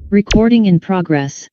Recording in progress.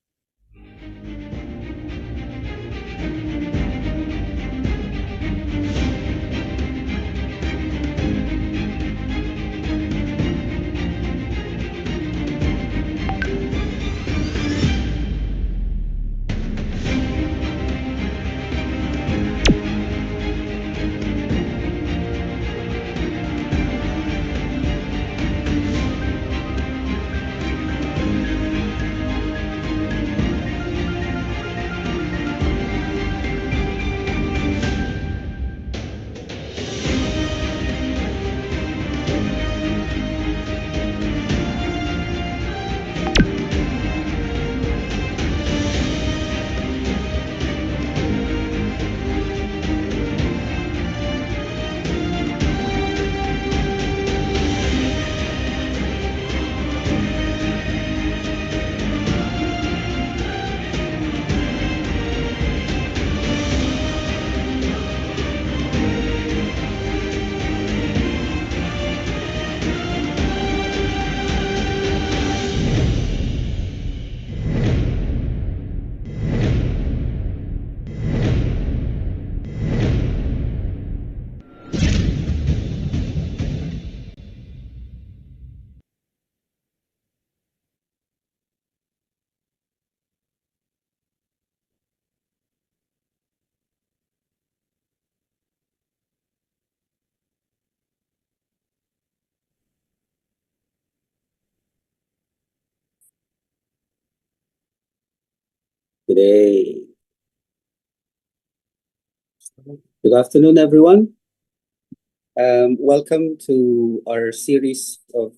Good afternoon, everyone. Welcome to our series of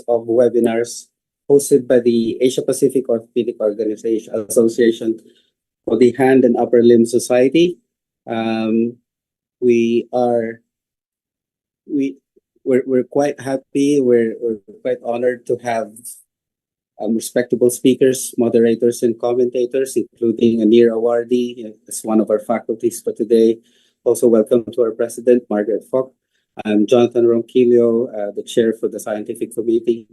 webinars hosted by the Asia Pacific Orthopedic Association for the Hand and Upper Limb Society. We're quite happy. We're quite honored to have respectable speakers, moderators, and commentators, including a NEER awardee as one of our faculties for today. Also, welcome to our president, Margaret Fock. I'm Jonathan Ronquillo, the chair for the scientific committee.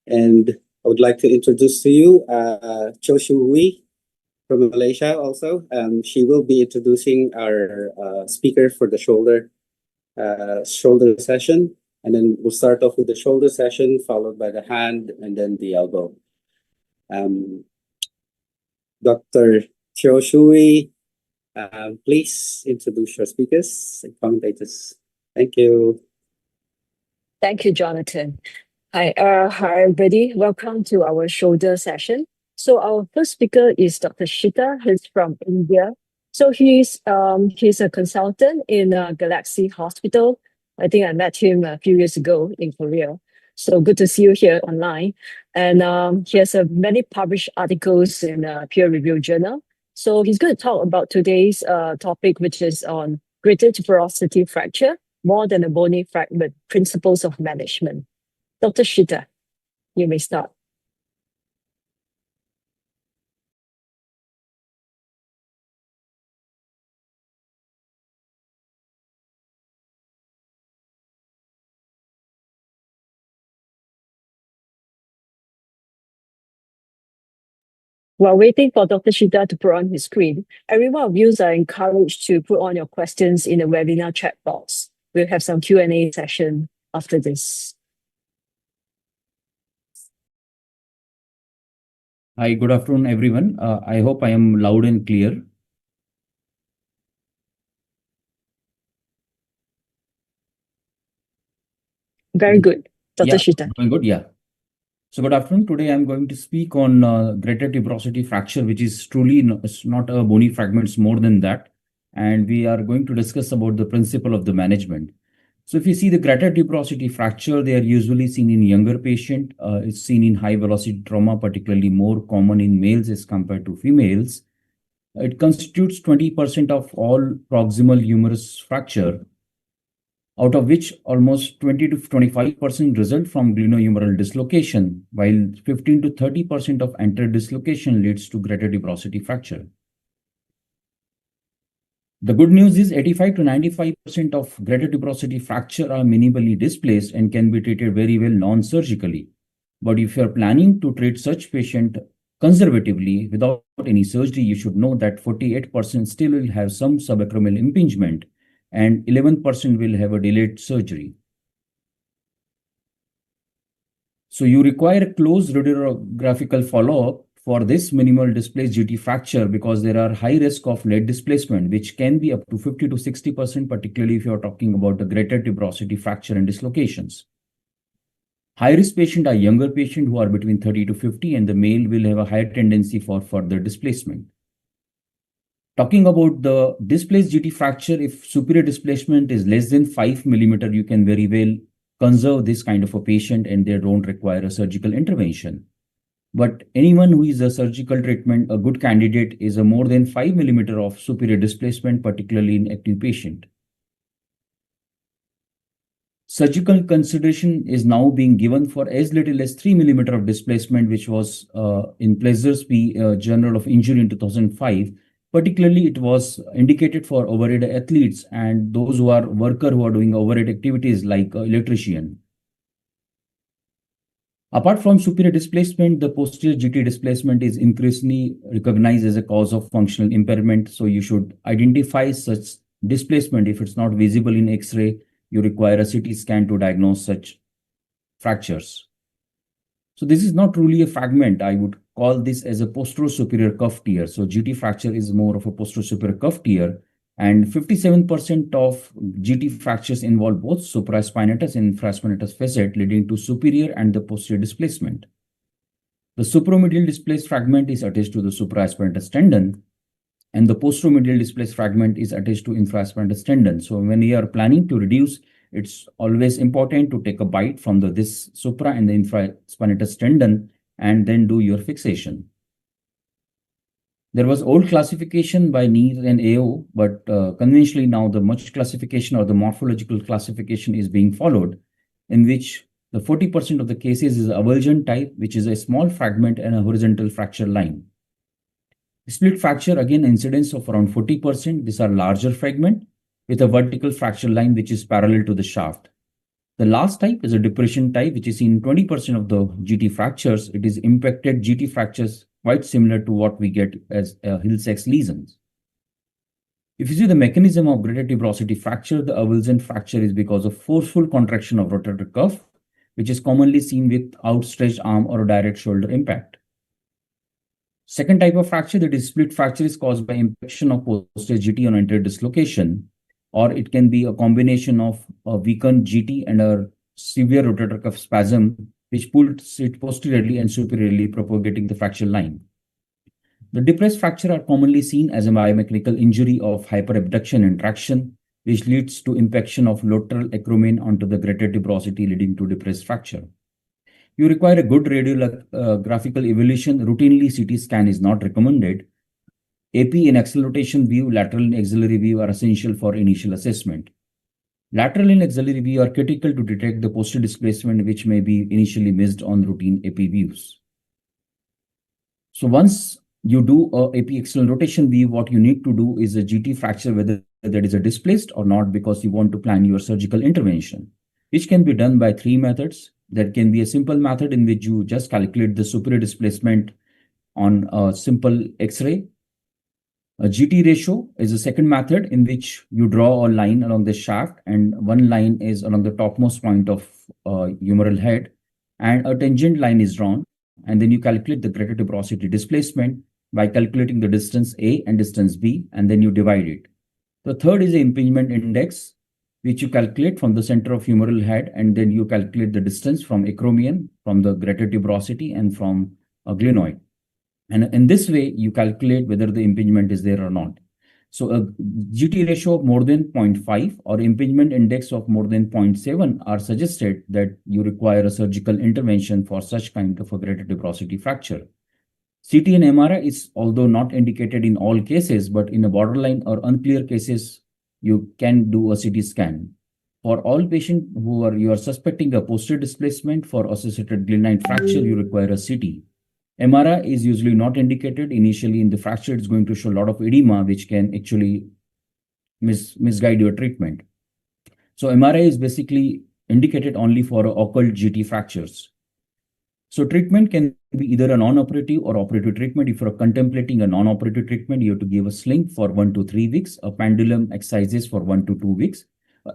And I would like to introduce to you Teo Seow Hui from Malaysia also. She will be introducing our speaker for the shoulder session. And then we'll start off with the shoulder session, followed by the hand, and then the elbow. Dr. Teo Seow Hui, please introduce your speakers and commentators. Thank you. Thank you, Jonathan. Hi, everybody. Welcome to our shoulder session. So our first speaker is Dr. Sheetal. He's from India. So he's a consultant in Galaxy Hospital. I think I met him a few years ago in Korea. So good to see you here online. And he has many published articles in a peer-reviewed journal. So he's going to talk about today's topic, which is on greater tuberosity fracture, more than a bony fragment, principles of management. Dr. Sheetal, you may start. While waiting for Dr. Sheetal to put on his screen, everyone of you are encouraged to put on your questions in the webinar chat box. We'll have some Q&A session after this. Hi, good afternoon, everyone. I hope I am loud and clear. Very good. Dr. Sheetal. Very good, yeah. So good afternoon. Today I'm going to speak on greater tuberosity fracture, which is truly not a bony fragment, it's more than that. And we are going to discuss about the principle of the management. So if you see the greater tuberosity fracture, they are usually seen in younger patient. It's seen in high velocity trauma, particularly more common in males as compared to females. It constitutes 20% of all proximal humerus fracture, out of which almost 20 to 25% result from glenohumeral dislocation, while 15 to 30% of anterior dislocation leads to greater tuberosity fracture. The good news is 85 to 95% of greater tuberosity fracture are minimally displaced and can be treated very well non-surgically. But if you're planning to treat such patient conservatively without any surgery, you should know that 48% still will have some subacromial impingement and 11% will have a delayed surgery. So you require close radiographical follow-up for this minimal displaced GT fracture because there are high risk of lead displacement, which can be up to 50 to 60%, particularly if you're talking about the greater tuberosity fracture and dislocations. High-risk patients are younger patients who are between 30 to 50, and the male will have a higher tendency for further displacement. Talking about the displaced GT fracture, if superior displacement is less than 5 millimeter, you can very well conserve this kind of a patient and they don't require a surgical intervention. But anyone who is a surgical treatment, a good candidate is a more than 5 millimeter of superior displacement, particularly in active patient. Surgical consideration is now being given for as little as 3 millimeter of displacement, which was in Pleasures P. Journal of Injury in 2005. Particularly, it was indicated for overhead athletes and those who are workers who are doing overhead activities like electrician. Apart from superior displacement, the posterior GT displacement is increasingly recognized as a cause of functional impairment. So you should identify such displacement. If it's not visible in X-ray, you require a CT scan to diagnose such fractures. So this is not truly a fragment. I would call this as a posterior-superior cuff tear. So GT fracture is more of a posterior-superior cuff tear, and 57% of GT fractures involve both supraspinatus and infraspinatus facet, leading to superior and the posterior displacement. The supromedial displaced fragment is attached to the supraspinatus tendon, and the posteromedial displaced fragment is attached to infraspinatus tendon. So when you are planning to reduce, it's always important to take a bite from this supra and the infraspinatus tendon and then do your fixation. There was old classification by Neeraj and AO, but conventionally now the much classification or the morphological classification is being followed, in which the 40% of the cases is avulsion type, which is a small fragment and a horizontal fracture line. Split fracture, again, incidence of around 40%. These are larger fragment with a vertical fracture line which is parallel to the shaft. The last type is a depression type, which is in 20% of the GT fractures. It is impacted GT fractures quite similar to what we get as Hill-Sachs lesions. If you see the mechanism of greater tuberosity fracture, the avulsion fracture is because of forceful contraction of rotator cuff, which is commonly seen with outstretched arm or direct shoulder impact. Second type of fracture, that is split fracture, is caused by impaction of posterior GT on anterior dislocation, or it can be a combination of a weakened GT and a severe rotator cuff spasm, which pulls it posteriorly and superiorly, propagating the fracture line. The depressed fracture are commonly seen as a biomechanical injury of hyperabduction and traction, which leads to impaction of lateral acromion onto the greater tuberosity, leading to depressed fracture. You require a good radiographical evaluation. Routinely, CT scan is not recommended. AP and axial rotation view, lateral and axillary view are essential for initial assessment. Lateral and axillary view are critical to detect the posterior displacement, which may be initially missed on routine AP views. So once you do a AP axial rotation view, what you need to do is a GT fracture, whether that is a displaced or not, because you want to plan your surgical intervention, which can be done by 3 methods. That can be a simple method in which you just calculate the superior displacement on a simple X-ray. A GT ratio is a second method in which you draw a line along the shaft, and one line is along the topmost point of humeral head, and a tangent line is drawn, and then you calculate the greater tuberosity displacement by calculating the distance A and distance B, and then you divide it. The third is the impingement index, which you calculate from the center of humeral head, and then you calculate the distance from acromion, from the greater tuberosity, and from a glenoid. And in this way, you calculate whether the impingement is there or not. So a GT ratio of more than 0.5 or impingement index of more than 0.7 are suggested that you require a surgical intervention for such kind of a greater tuberosity fracture. CT and MRI is although not indicated in all cases, but in a borderline or unclear cases, you can do a CT scan. For all patients you are suspecting a posterior displacement for associated glenoid fracture, you require a CT. MRI is usually not indicated. Initially in the fracture, it's going to show a lot of edema, which can actually misguide your treatment. So MRI is basically indicated only for occult GT fractures. So treatment can be either a non-operative or operative treatment. If you're contemplating a non-operative treatment, you have to give a sling for 1 to 3 weeks, a pendulum exercises for 1 to 2 weeks.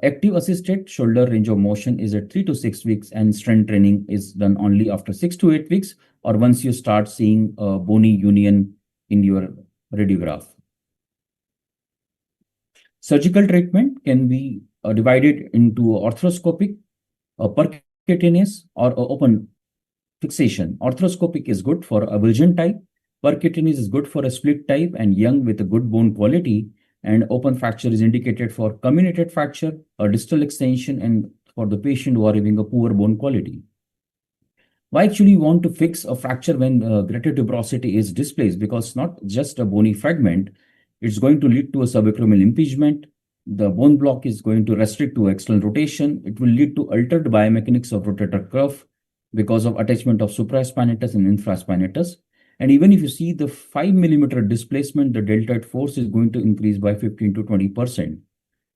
Active assisted shoulder range of motion is at 3 to 6 weeks, and strength training is done only after 6 to 8 weeks, or once you start seeing a bony union in your radiograph. Surgical treatment can be divided into arthroscopic, percutaneous, or open fixation. Arthroscopic is good for avulsion type, percutaneous is good for a split type and young with a good bone quality, and open fracture is indicated for comminuted fracture, a distal extension, and for the patient who are having a poor bone quality. Why actually you want to fix a fracture when greater tuberosity is displaced? Because not just a bony fragment, it's going to lead to a subacromial impingement. The bone block is going to restrict to external rotation. It will lead to altered biomechanics of rotator cuff because of attachment of supraspinatus and infraspinatus. And even if you see the 5 millimeter displacement, the deltoid force is going to increase by 15 to 20%.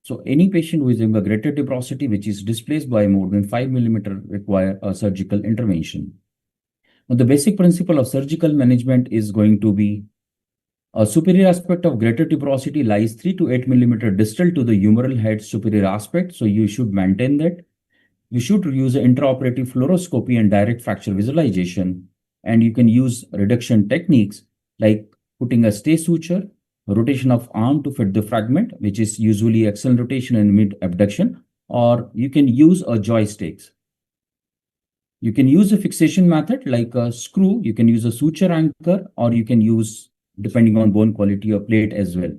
So any patient who is having a greater tuberosity which is displaced by more than 5 millimeter require a surgical intervention. Now, the basic principle of surgical management is going to be a superior aspect of greater tuberosity lies 3 to 8 millimeter distal to the humeral head superior aspect. So you should maintain that. You should use intraoperative fluoroscopy and direct fracture visualization. And you can use reduction techniques like putting a stay suture, rotation of arm to fit the fragment, which is usually external rotation and mid abduction, or you can use a joysticks. You can use a fixation method like a screw, you can use a suture anchor, or you can use, depending on bone quality, a plate as well.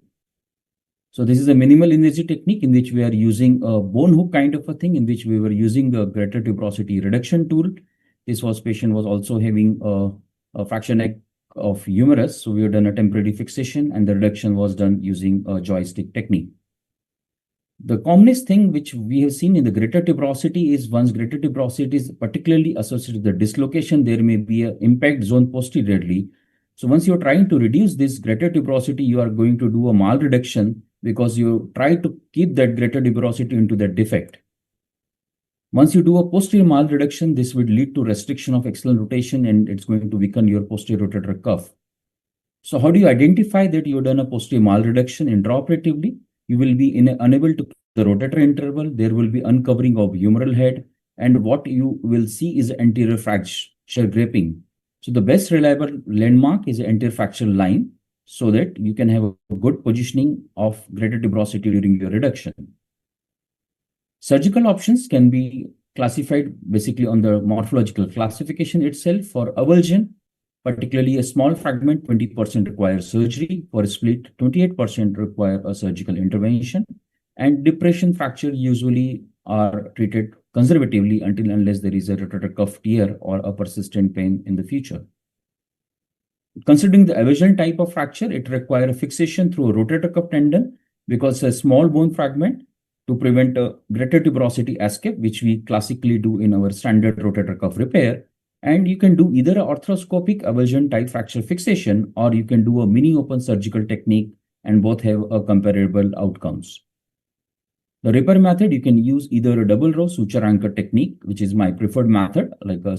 So this is a minimal invasive technique in which we are using a bone hook kind of a thing, in which we were using a greater tuberosity reduction tool. This patient was also having a fracture neck of humerus. So we have done a temporary fixation and the reduction was done using a joystick technique. The commonest thing which we have seen in the greater tuberosity is once greater tuberosity is particularly associated with the dislocation, there may be an impact zone posteriorly. So once you're trying to reduce this greater tuberosity, you are going to do a mal reduction because you try to keep that greater tuberosity into that defect. Once you do a posterior mal reduction, this would lead to restriction of external rotation and it's going to weaken your posterior rotator cuff. So how do you identify that you've done a posterior mal reduction intraoperatively? You will be unable to the rotator interval. There will be uncovering of humeral head. And what you will see is anterior fracture graping. So the best reliable landmark is the anterior fracture line so that you can have a good positioning of greater tuberosity during your reduction. Surgical options can be classified basically on the morphological classification itself. For avulsion, particularly a small fragment, 20% requires surgery. For a split, 28% require a surgical intervention. And depression fracture usually are treated conservatively unless there is a rotator cuff tear or a persistent pain in the future. Considering the avulsion type of fracture, it requires a fixation through a rotator cuff tendon because a small bone fragment to prevent a greater tuberosity escape, which we classically do in our standard rotator cuff repair. And you can do either an arthroscopic avulsion type fracture fixation, or you can do a mini open surgical technique, and both have a comparable outcomes. The repair method, you can use either a double row suture anchor technique, which is my preferred method, like a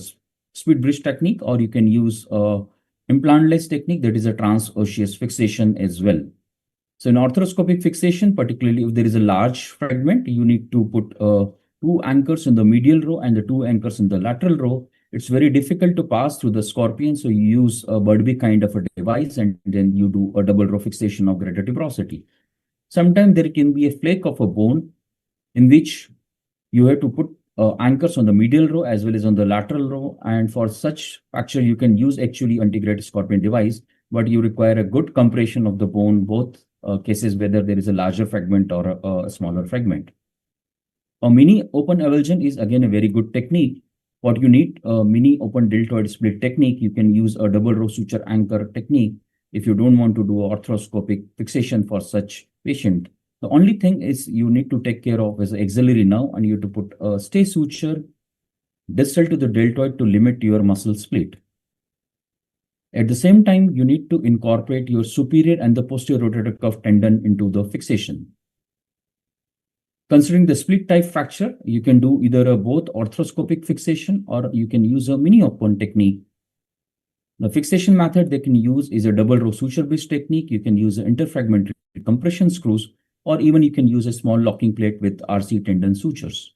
split bridge technique, or you can use a implantless technique, that is a transosseous fixation as well. So in arthroscopic fixation, particularly if there is a large fragment, you need to put 2 anchors in the medial row and the 2 anchors in the lateral row. It's very difficult to pass through the scorpion, so you use a Birdbeak kind of a device and then you do a double row fixation of greater tuberosity. Sometimes there can be a flake of a bone in which you have to put anchors on the medial row as well as on the lateral row, and for such fracture you can use actually anti-greater scorpion device, but you require a good compression of the bone, both cases whether there is a larger fragment or a smaller fragment. A mini open avulsion is again a very good technique. What you need, a mini open deltoid split technique, you can use a double row suture anchor technique if you don't want to do arthroscopic fixation for such patient. The only thing is you need to take care of is axillary nerve, and you have to put a stay suture distal to the deltoid to limit your muscle split. At the same time, you need to incorporate your superior and the posterior rotator cuff tendon into the fixation. Considering the split type fracture, you can do either a both arthroscopic fixation or you can use a mini open technique. The fixation method they can use is a double row suture bridge technique. You can use interfragmentary compression screws, or even you can use a small locking plate with RC tendon sutures.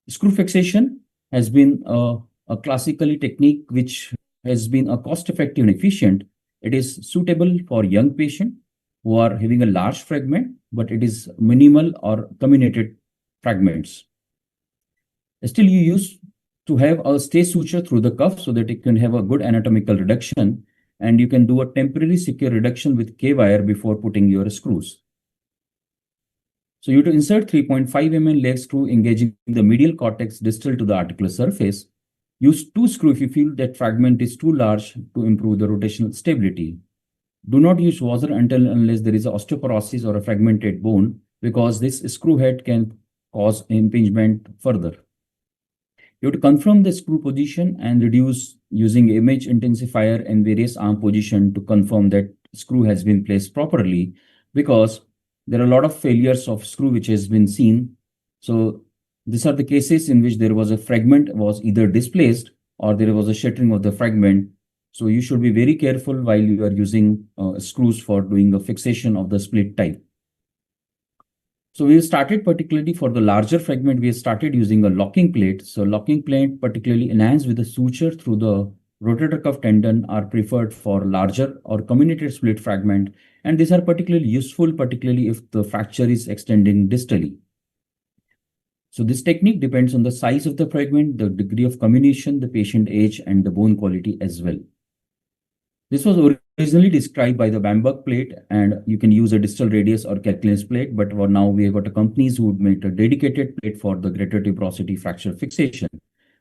Screw fixation has been a classically technique which has been a cost-effective and efficient. It is suitable for young patients who are having a large fragment, but it is minimal or comminuted fragments. Still, you use to have a stay suture through the cuff so that it can have a good anatomical reduction, and you can do a temporary secure reduction with K-wire before putting your screws. So you have to insert 3.5 mm leg screw engaging the medial cortex distal to the articular surface. Use 2 screws if you feel that fragment is too large to improve the rotational stability. Do not use washer unless there is osteoporosis or a fragmented bone, because this screw head can cause impingement further. You have to confirm the screw position and reduce using image intensifier and various arm position to confirm that screw has been placed properly, because there are a lot of failures of screw which has been seen. So these are the cases in which there was a fragment was either displaced or there was a shattering of the fragment. So you should be very careful while you are using screws for doing a fixation of the split type. So we started particularly for the larger fragment, we started using a locking plate. So locking plate particularly enhanced with a suture through the rotator cuff tendon are preferred for larger or comminuted split fragment. And these are particularly useful, particularly if the fracture is extending distally. So this technique depends on the size of the fragment, the degree of comminution, the patient age, and the bone quality as well. This was originally described by the Bamberg plate, and you can use a distal radius or Calculus plate, but for now we have got companies who would make a dedicated plate for the greater tuberosity fracture fixation.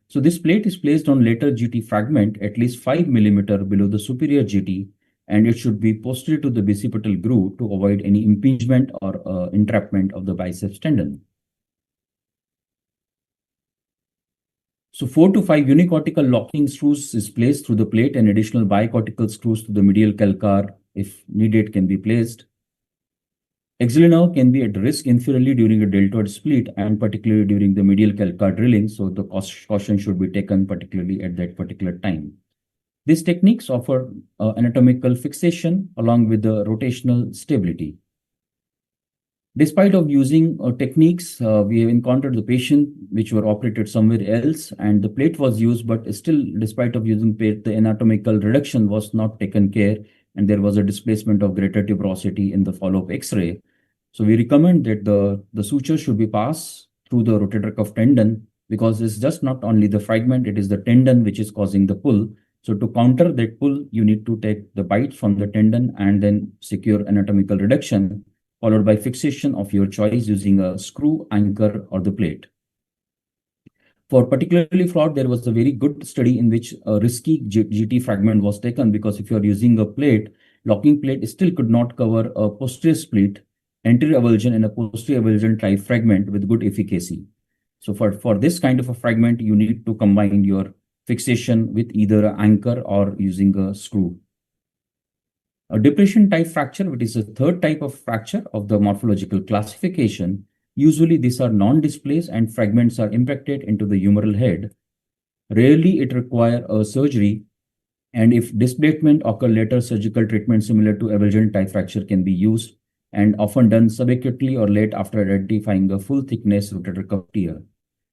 So this plate is placed on lateral GT fragment at least 5 mm below the superior GT, and it should be posterior to the bicipital groove to avoid any impingement or entrapment of the biceps tendon. So 4 to 5 unicortical locking screws is placed through the plate, and additional bicortical screws to the medial calcar, if needed, can be placed. Axillary nerve can be at risk inferiorly during a deltoid split and particularly during the medial calcar drilling, so the caution should be taken particularly at that particular time. These techniques offer anatomical fixation along with the rotational stability. Despite of using techniques, we have encountered the patient which were operated somewhere else and the plate was used, but still despite of using plate, the anatomical reduction was not taken care and there was a displacement of greater tuberosity in the follow-up X-ray. So we recommend that the suture should be passed through the rotator cuff tendon, because it's just not only the fragment, it is the tendon which is causing the pull. So to counter that pull, you need to take the bite from the tendon and then secure anatomical reduction, followed by fixation of your choice using a screw, anchor, or the plate. For particularly fraud, there was a very good study in which a risky GT fragment was taken, because if you are using a plate, locking plate still could not cover a posterior split, anterior avulsion, and a posterior avulsion type fragment with good efficacy. So for this kind of a fragment, you need to combine your fixation with either an anchor or using a screw. A depression type fracture, which is a third type of fracture of the morphological classification, usually these are non-displaced and fragments are impacted into the humeral head. Rarely it requires a surgery, and if displacement occur later, surgical treatment similar to avulsion type fracture can be used, and often done subacutely or late after identifying the full thickness rotator cuff tear.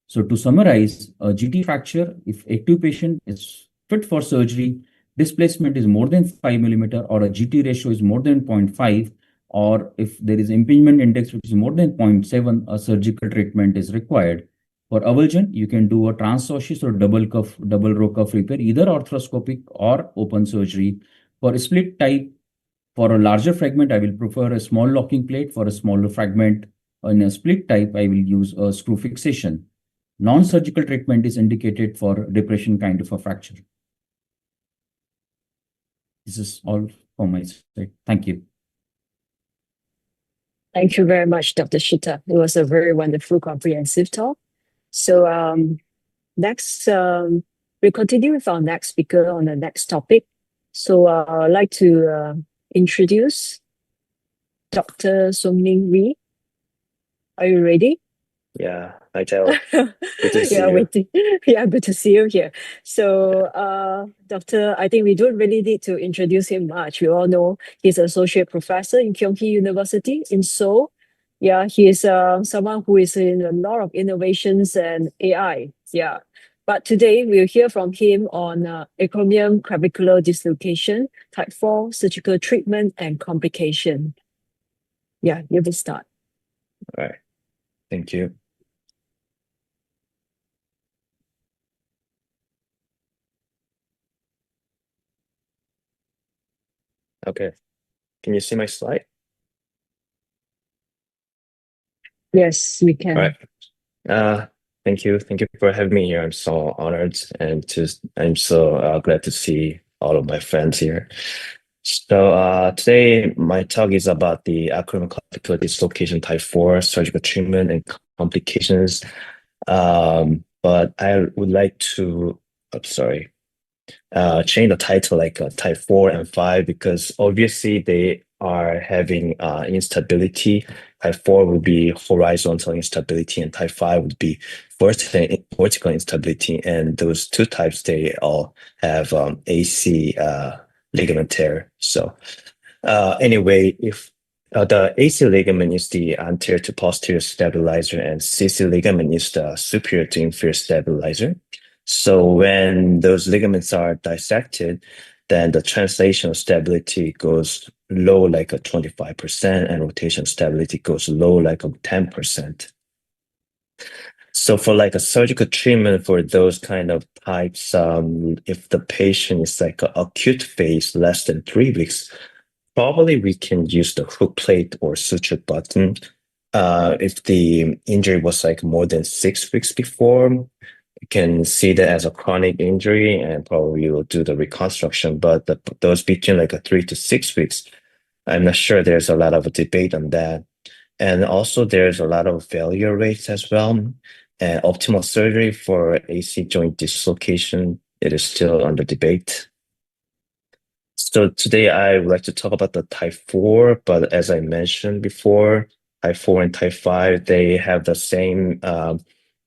So to summarize, a GT fracture, if active patient is fit for surgery, displacement is more than 5 mm or a GT ratio is more than 0.5, or if there is impingement index which is more than 0.7, a surgical treatment is required. For avulsion, you can do a transosseous or double row cuff repair, either arthroscopic or open surgery. For a split type, for a larger fragment, I will prefer a small locking plate. For a smaller fragment, in a split type, I will use a screw fixation. Non-surgical treatment is indicated for depression kind of a fracture. This is all from my side. Thank you. Thank you very much, Dr. Sheetal. It was a very wonderful, comprehensive talk. So next, we'll continue with our next speaker on the next topic. So I'd like to introduce Dr. Rhee. Are you ready? Yeah, hi Teo. Good to see Yeah, you. waiting. Yeah, good to see you here. So, Doctor, I think we don't really need to introduce him much. We all know he's an associate professor in Kyung-Hee University in Seoul. Yeah, he is someone who is in a lot of innovations and AI. Yeah. But today we'll hear from him on acromion clavicular dislocation, type 4, surgical treatment, and complication. Yeah, you will start. All right, thank you. Okay, can you see my slide? Yes, we can. All right. Thank you. Thank you for having me here. I'm so honored I'm so glad to see all of my friends here. So today my talk is about the acromion clavicular dislocation type 4 surgical treatment and complications. But I would like to, change the title like type 4 and 5 because obviously they are having instability. Type 4 would be horizontal instability and type 5 would be vertical instability. And those two types, they all have AC ligament tear. So anyway, if the AC ligament is the anterior to posterior stabilizer and CC ligament is the superior to inferior stabilizer. So when those ligaments are dissected, then the translational stability goes low like a 25% and rotation stability goes low like a 10%. So for like a surgical treatment for those kind of types, if the patient is like an acute phase less than 3 weeks, probably we can use the hook plate or suture button. If the injury was like more than 6 weeks before, you can see that as a chronic injury and probably will do the reconstruction. But those between like a 3 to 6 weeks, I'm not sure there's a lot of debate on that. And also there's a lot of failure rates as well. And optimal surgery for AC joint dislocation, it is still under debate. So today I would like to talk about the type 4, but as I mentioned before, type 4 and type 5, they have the same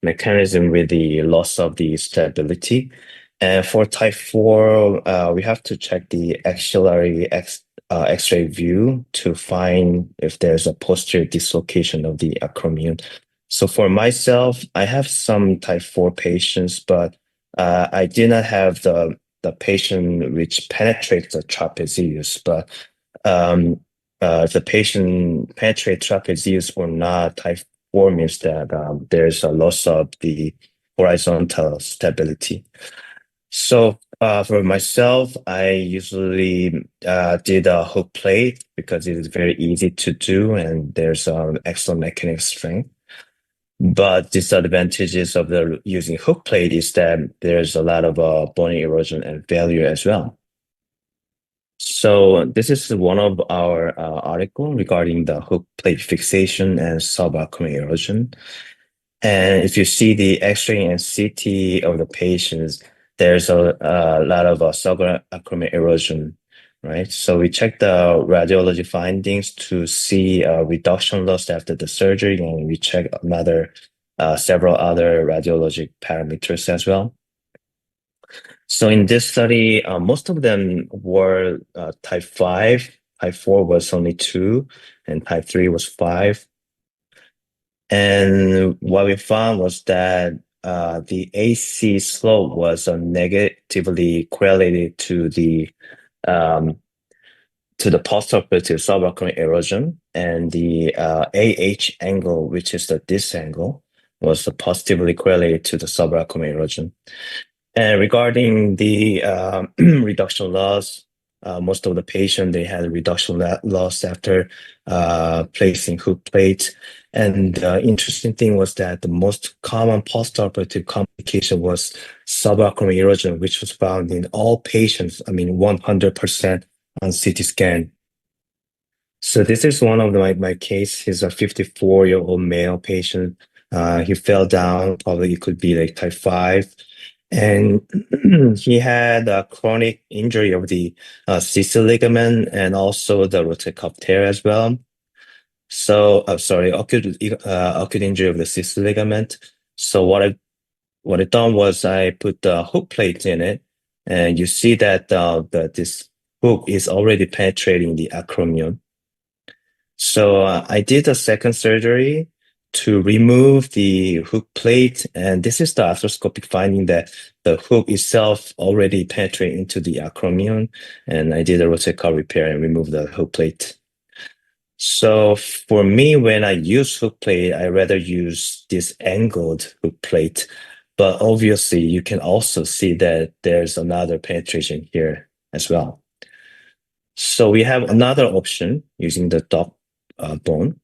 mechanism with the loss of the stability. And for type 4, we have to check the axillary X-ray view to find if there's a posterior dislocation of the acromion. So for myself, I have some type 4 patients, but I did not have the patient which penetrates the trapezius, but the patient penetrates trapezius or not, type 4 means that there's a loss of the horizontal stability. So for myself, I usually did a hook plate because it is very easy to do and there's excellent mechanical strength. But disadvantages of using hook plate is that there's a lot of bony erosion and failure as well. So this is one of our article regarding the hook plate fixation and subacromial erosion. And if you see the X-ray and CT of the patients, there's a lot of subacromial erosion, right? So we check the radiology findings to see reduction loss after the surgery, and we check several other radiologic parameters as well. So in this study, most of them were type 5, type 4 was only 2, and type 3 was 5. And what we found was that the AC slope was negatively correlated to the postoperative subacromial erosion, and the AH angle, which is this angle, was positively correlated to the subacromial erosion. And regarding the reduction loss, most of the patients, they had reduction loss after placing hook plates. And the interesting thing was that the most common postoperative complication was subacromial erosion, which was found in all patients, 100% on CT scan. So this is one of my case. He's a 54-year-old male patient. He fell down, probably it could be like type 5. And he had a chronic injury of the CC ligament and also the rotator cuff tear as well. So, sorry, acute injury of the cyst ligament. So what I done was I put the hook plate in it, and you see that this hook is already penetrating the acromion. So I did a second surgery to remove the hook plate, and this is the arthroscopic finding that the hook itself already penetrated into the acromion, and I did a rotator repair and removed the hook plate. So for me, when I use hook plate, I rather use this angled hook plate. But obviously, you can also see that there's another penetration here as well. So we have another option using the dog bone.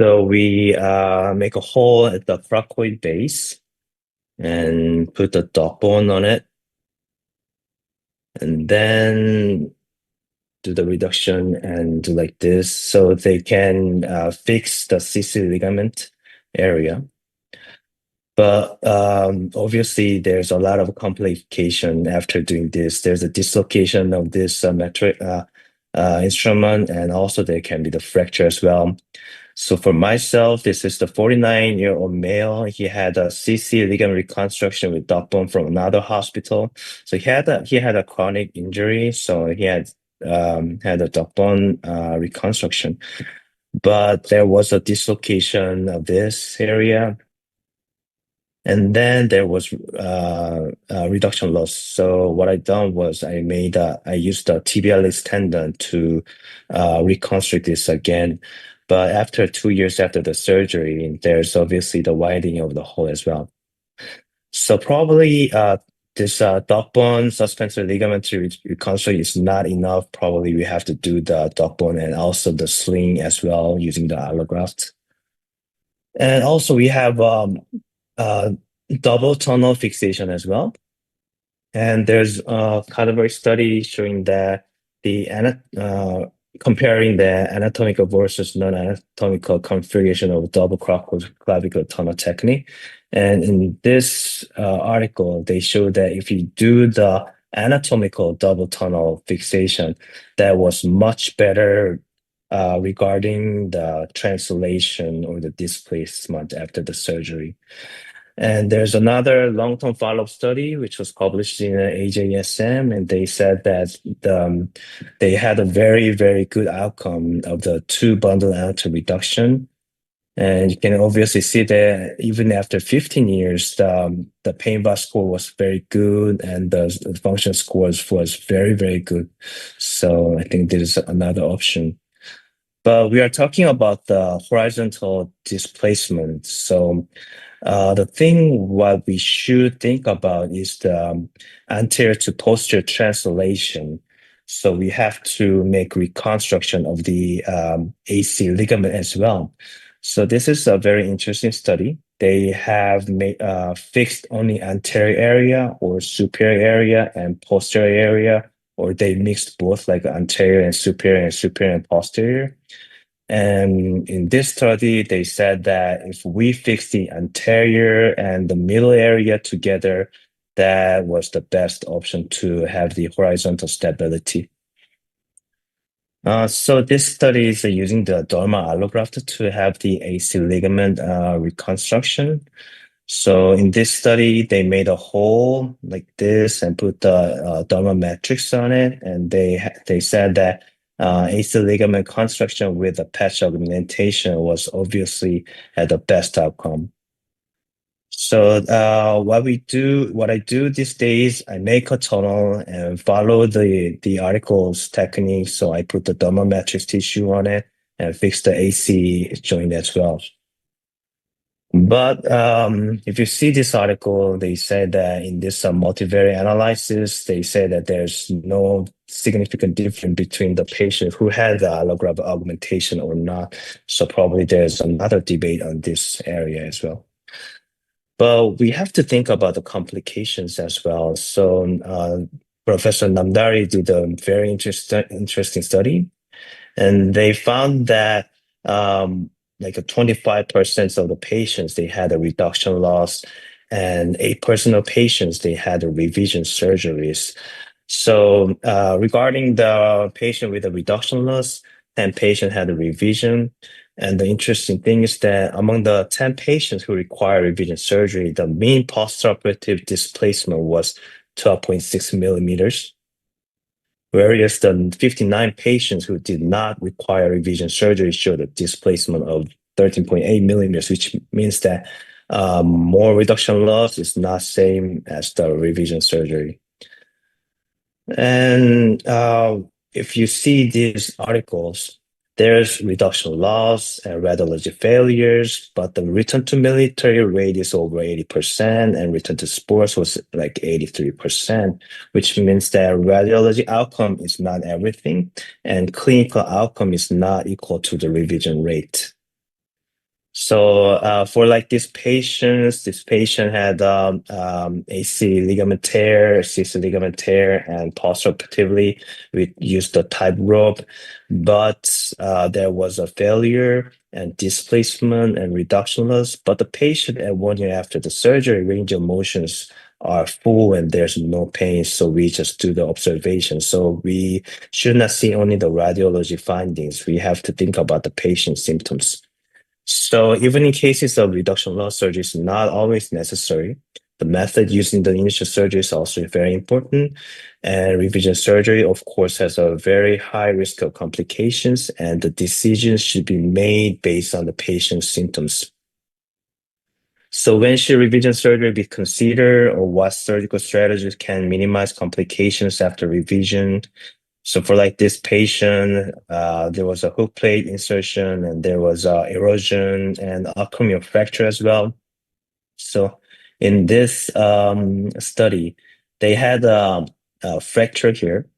So we make a hole at the crocodile base and put the dog bone on it. And then do the reduction and do like this, so they can fix the CC ligament area. But obviously, there's a lot of complication after doing this. There's a dislocation of this metric instrument, and also there can be the fracture as well. So for myself, this is the 49-year-old male. He had a CC ligament reconstruction with dog bone from another hospital. So he had a chronic injury, so he had a dog bone reconstruction. But there was a dislocation of this area, and then there was reduction loss. So what I done was I used the tibialis tendon to reconstruct this again. But after 2 years after the surgery, there's obviously the widening of the hole as well. So probably this dog bone suspensory ligament reconstruct is not enough. Probably we have to do the dog bone and also the sling as well using the allograft. And also we have double tunnel fixation as well. And there's a cadaveric study showing that comparing the anatomical versus non-anatomical configuration of double clavicular tunnel technique. And in this article, they show that if you do the anatomical double tunnel fixation, that was much better regarding the translation or the displacement after the surgery. And there's another long-term follow-up study which was published in AJSM, and they said that they had a very, very good outcome of the two bundle anatomy reduction. And you can obviously see that even after 15 years, the pain bar score was very good, and the function scores was very, very good. So I think this is another option. But we are talking about the horizontal displacement. So the thing what we should think about is the anterior to posterior translation. So we have to make reconstruction of the AC ligament as well. So this is a very interesting study. They have fixed only anterior area or superior area and posterior area, or they mixed both like anterior and superior and posterior. And in this study, they said that if we fix the anterior and the middle area together, that was the best option to have the horizontal stability. So this study is using the dermal allograft to have the AC ligament reconstruction. So in this study, they made a hole like this and put the dermal matrix on it, and they said that AC ligament construction with a patch augmentation was obviously had the best outcome. So what I do these days, I make a tunnel and follow the article's technique. So I put the dermal matrix tissue on it and fix the AC joint as well. But if you see this article, they said that in this multivariate analysis, they say that there's no significant difference between the patient who had the allograft augmentation or not. So probably there's another debate on this area as well. But we have to think about the complications as well. So Professor Namdari did a very interesting study, and they found that like 25% of the patients, they had a reduction loss, and 8% of patients, they had a revision surgeries. So regarding the patient with a reduction loss, 10 patients had a revision. And the interesting thing is that among the 10 patients who require revision surgery, the mean postoperative displacement was 12.6 millimeters. Whereas the 59 patients who did not require revision surgery showed a displacement of 13.8 millimeters, which means that more reduction loss is not same as the revision surgery. And if you see these articles, there's reduction loss and radiology failures, but the return to military rate is over 80%, and return to sports was like 83%, which means that radiology outcome is not everything, and clinical outcome is not equal to the revision rate. So for like this patient had AC ligament tear, CC ligament tear, and postoperatively we used the type rope, but there was a failure and displacement and reduction loss. But the patient at 1 year after the surgery, range of motions are full and there's no pain, so we just do the observation. So we should not see only the radiology findings. We have to think about the patient's symptoms. So even in cases of reduction loss, surgery is not always necessary. The method using the initial surgery is also very important. And revision surgery, of course, has a very high risk of complications, and the decisions should be made based on the patient's symptoms. So when should revision surgery be considered, or what surgical strategies can minimize complications after revision? So for like this patient, there was a hook plate insertion, and there was erosion and acromial fracture as well. So in this study, they had a fracture here.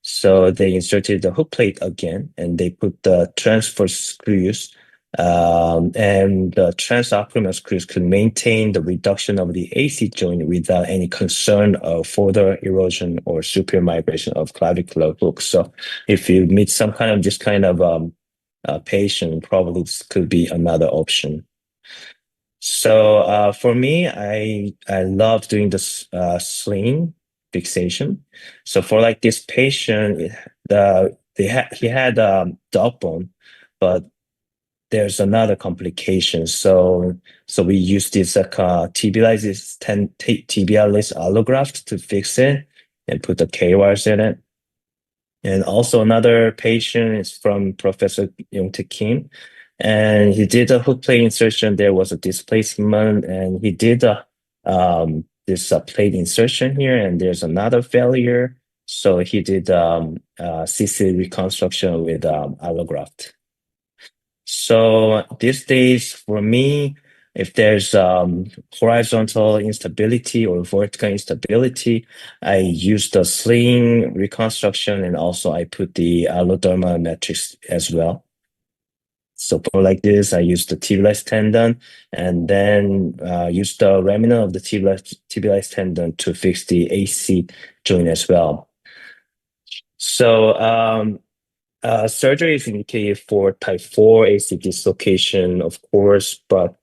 So they inserted the hook plate again, and they put the transfer screws, and the transacromial screws could maintain the reduction of the AC joint without any concern of further erosion or superior migration of clavicular hooks. So if you meet some kind of this kind of patient, probably this could be another option. So for me, I love doing this sling fixation. So for like this patient, he had dog bone, but there's another complication. So we use this tibialis allograft to fix it and put the K-wires in it. And also another patient is from Professor Young-Taek Kim, and he did a hook plate insertion. There was a displacement, and he did this plate insertion here, and there's another failure. So he did CC reconstruction with allograft. So these days, for me, if there's horizontal instability or vertical instability, I use the sling reconstruction, and also I put the allodermal matrix as well. So for like this, I use the tibialis tendon, and then use the remnant of the tibialis tendon to fix the AC joint as well. So surgery is indicated for type 4 AC dislocation, of course, but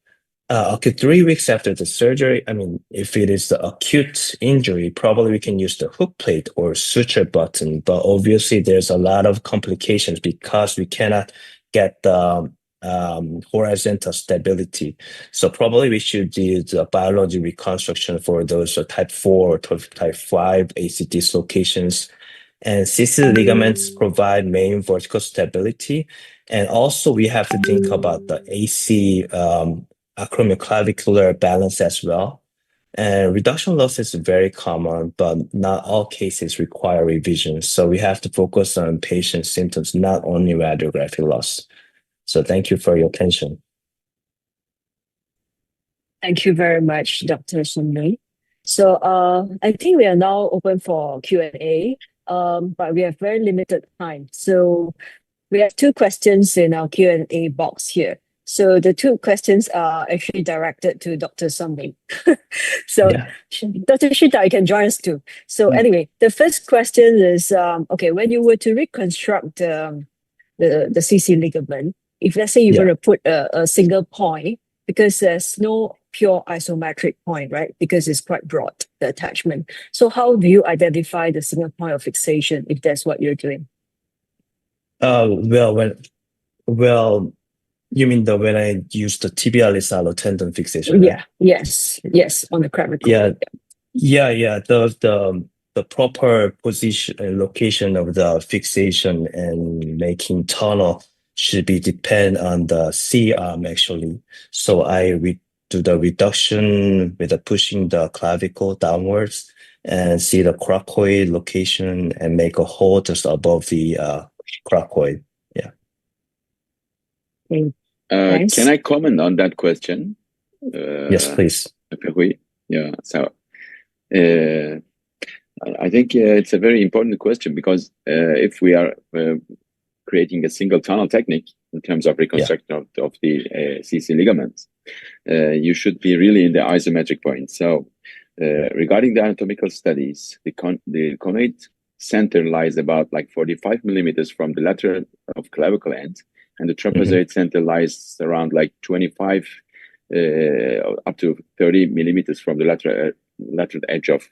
okay, 3 weeks after the surgery, I mean, if it is the acute injury, probably we can use the hook plate or suture button, but obviously there's a lot of complications because we cannot get the horizontal stability. So probably we should use the biology reconstruction for those type 4 or type 5 AC dislocations. And CC ligaments provide main vertical stability. And also we have to think about the AC acromioclavicular balance as well. And reduction loss is very common, but not all cases require revision. So we have to focus on patient symptoms, not only radiographic loss. So thank you for your attention. Thank you very much, Dr. Sun-Mei. So I think we are now open for Q&A, but we have very limited time. So we have 2 questions in our Q&A box here. So the 2 questions are actually directed to Dr. Sun-Mei. So Yeah. Dr. Sheetal, you can join us too. So anyway, the first question is, okay, when you were to reconstruct the CC ligament, if let's say you're going to put a single point, because there's no pure isometric point, right? Because it's quite broad, the attachment. So how do you identify the single point of fixation if that's what you're doing? Well, you mean when I use the tibialis tendon fixation, right? Yeah, yes, on the clavicle. Yeah. The proper position and location of the fixation and making tunnel should be depend on the C arm actually. So I do the reduction with the pushing the clavicle downwards and see the coracoid location and make a hole just above the coracoid. Yeah. Okay. Thanks. Can I comment on that question? Yes, please. Hui? Yeah. So I think it's a very important question because if we are creating a single tunnel technique in terms of reconstruction of the CC ligaments, you should be really in the isometric point. So regarding the anatomical studies, the conoid center lies about like 45 millimeters from the lateral of clavicle end, and the trapezoid center lies around like 25 up to 30 millimeters from the lateral edge of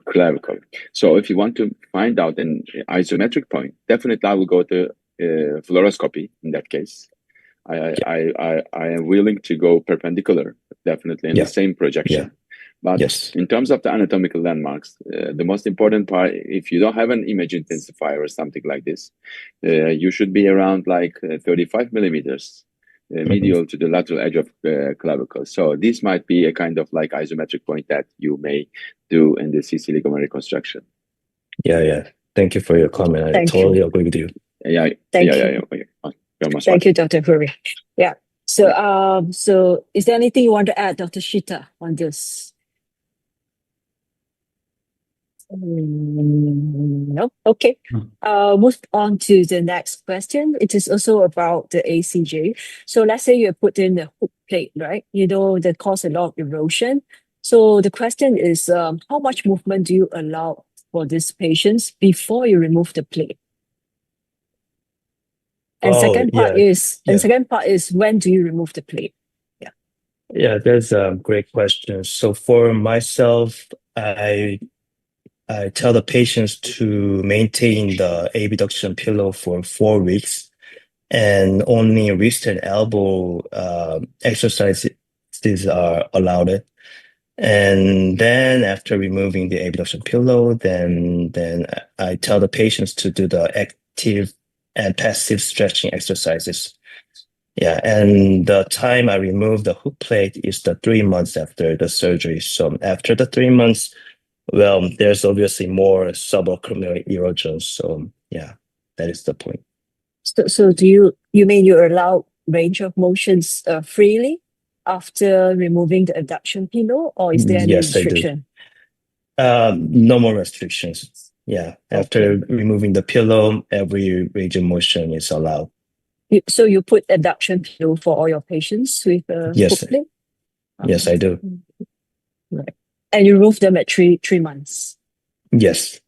clavicle. So if you want to find out an isometric point, definitely I will go to fluoroscopy in that case. I am willing to go perpendicular, definitely in the same projection. But in terms of the anatomical landmarks, the most important part, if you don't have an image intensifier or something like this, you should be around like 35 millimeters medial to the lateral edge of clavicle. So this might be a kind of like isometric point that you may do in the CC ligament reconstruction. Yeah. Thank you for your comment. I totally agree with you. Thank you, Dr. Huri. Yeah. So is there anything you want to add, Dr. Sheetal, on this? No. Okay. Move on to the next question. It is also about the ACJ. So let's say you put in a hook plate, right? That cause a lot of erosion. So the question is, how much movement do you allow for these patients before you remove the plate? And second part is when do you remove the plate? Yeah, that's a great question. So for myself, I tell the patients to maintain the abduction pillow for 4 weeks, and only wrist and elbow exercises are allowed. And then after removing the abduction pillow, then I tell the patients to do the active and passive stretching exercises. Yeah, and the time I remove the hook plate is the 3 months after the surgery. So after the 3 months, well, there's obviously more subocular erosion. So yeah, that is the point. So do you mean you allow range of motions freely after removing the abduction pillow, or is there any restriction? I do. No more restrictions. Yeah, after removing the pillow, every range of motion is allowed. So you put abduction pillow for all your patients with a hook plate? Yes, I do. Right. And you remove them at three months? Yes.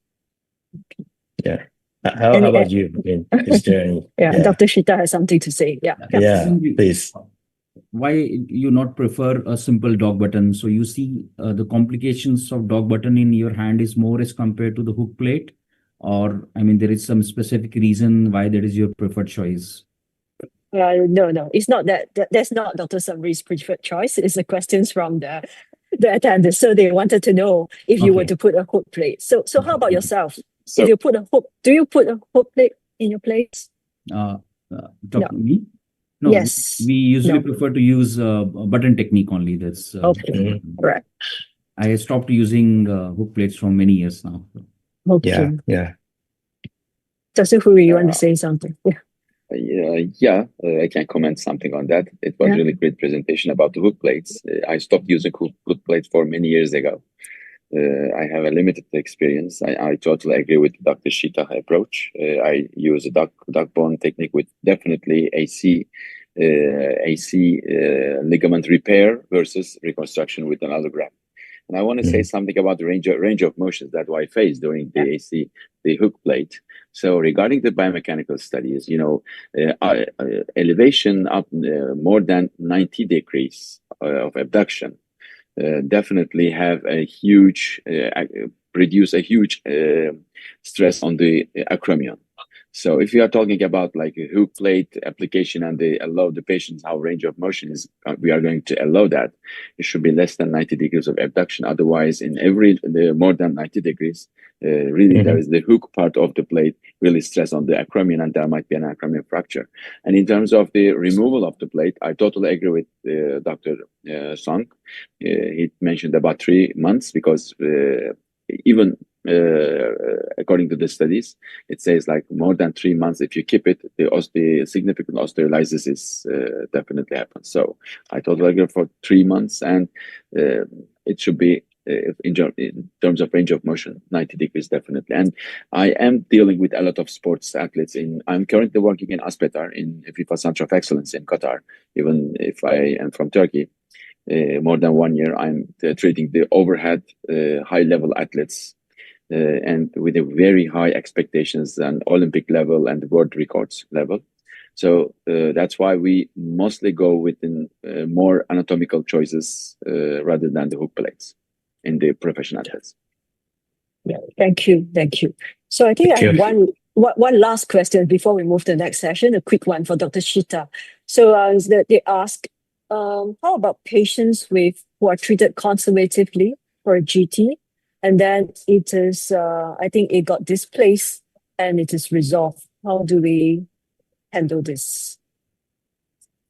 Okay. Yeah. How about you? Is there any? Dr. Sheetal has something to say. Yeah, please. Why you not prefer a simple dog button? So you see the complications of dog button in your hand is more as compared to the hook plate, or there is some specific reason why that is your preferred choice? No, it's not that. That's not Dr. Samri's preferred choice. It's the questions from the attendants. So they wanted to know if you were to put a hook plate. So how about yourself? If you put a hook, do you put a hook plate in your plates? Me? No, yes. We usually prefer to use a button technique only. That's right. I stopped using hook plates for many years now. Okay. Yeah. Dr. Huri, you want to say something? I can comment something on that. It was really great presentation about the hook plates. I stopped using hook plates for many years ago. I have a limited experience. I totally agree with Dr. Sheetal approach. I use a duck bone technique with definitely AC ligament repair versus reconstruction with an allograft. And I want to say something about the range of motions that I faced during the AC, the hook plate. So regarding the biomechanical studies, elevation up more than 90 degrees of abduction definitely have a huge, produce a huge stress on the acromion. So if you are talking about like a hook plate application and they allow the patients how range of motion is, we are going to allow that. It should be less than 90 degrees of abduction. Otherwise, in more than 90 degrees, really there is the hook part of the plate really stress on the acromion and there might be an acromion fracture. And in terms of the removal of the plate, I totally agree with Dr. Song. He mentioned about 3 months because even according to the studies, it says like more than 3 months. If you keep it, the significant osteolysis is definitely happens. So I totally agree for 3 months, and it should be in terms of range of motion, 90 degrees definitely. And I am dealing with a lot of sports athletes. I'm currently working in Aspetar in FIFA Center of Excellence in Qatar. Even if I am from Turkey, more than 1 year, I'm treating the overhead high-level athletes. And with a very high expectations and Olympic level and world records level. So that's why we mostly go within more anatomical choices rather than the hook plates in the professional athletes. Yeah, thank you. So I think I have one last question before we move to the next session, a quick one for Dr. Sheetal. So they ask, how about patients who are treated conservatively for a GT? And then it is, I think it got displaced and it is resolved. How do we handle this?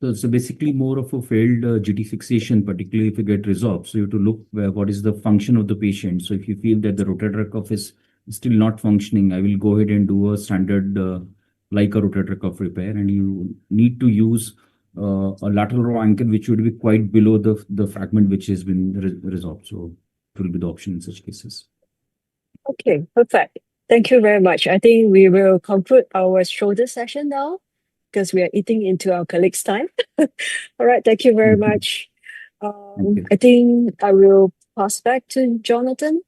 So basically more of a failed GT fixation, particularly if you get resolved. So you have to look what is the function of the patient. So if you feel that the rotator cuff is still not functioning, I will go ahead and do a standard like a rotator cuff repair, and you need to use a lateral row ankle, which would be quite below the fragment which has been resolved. So it will be the option in such cases. Okay, perfect. Thank you very much. I think we will conclude our shoulder session now because we are eating into our colleagues' time. All right, thank you very much. I think I will pass back to Jonathan.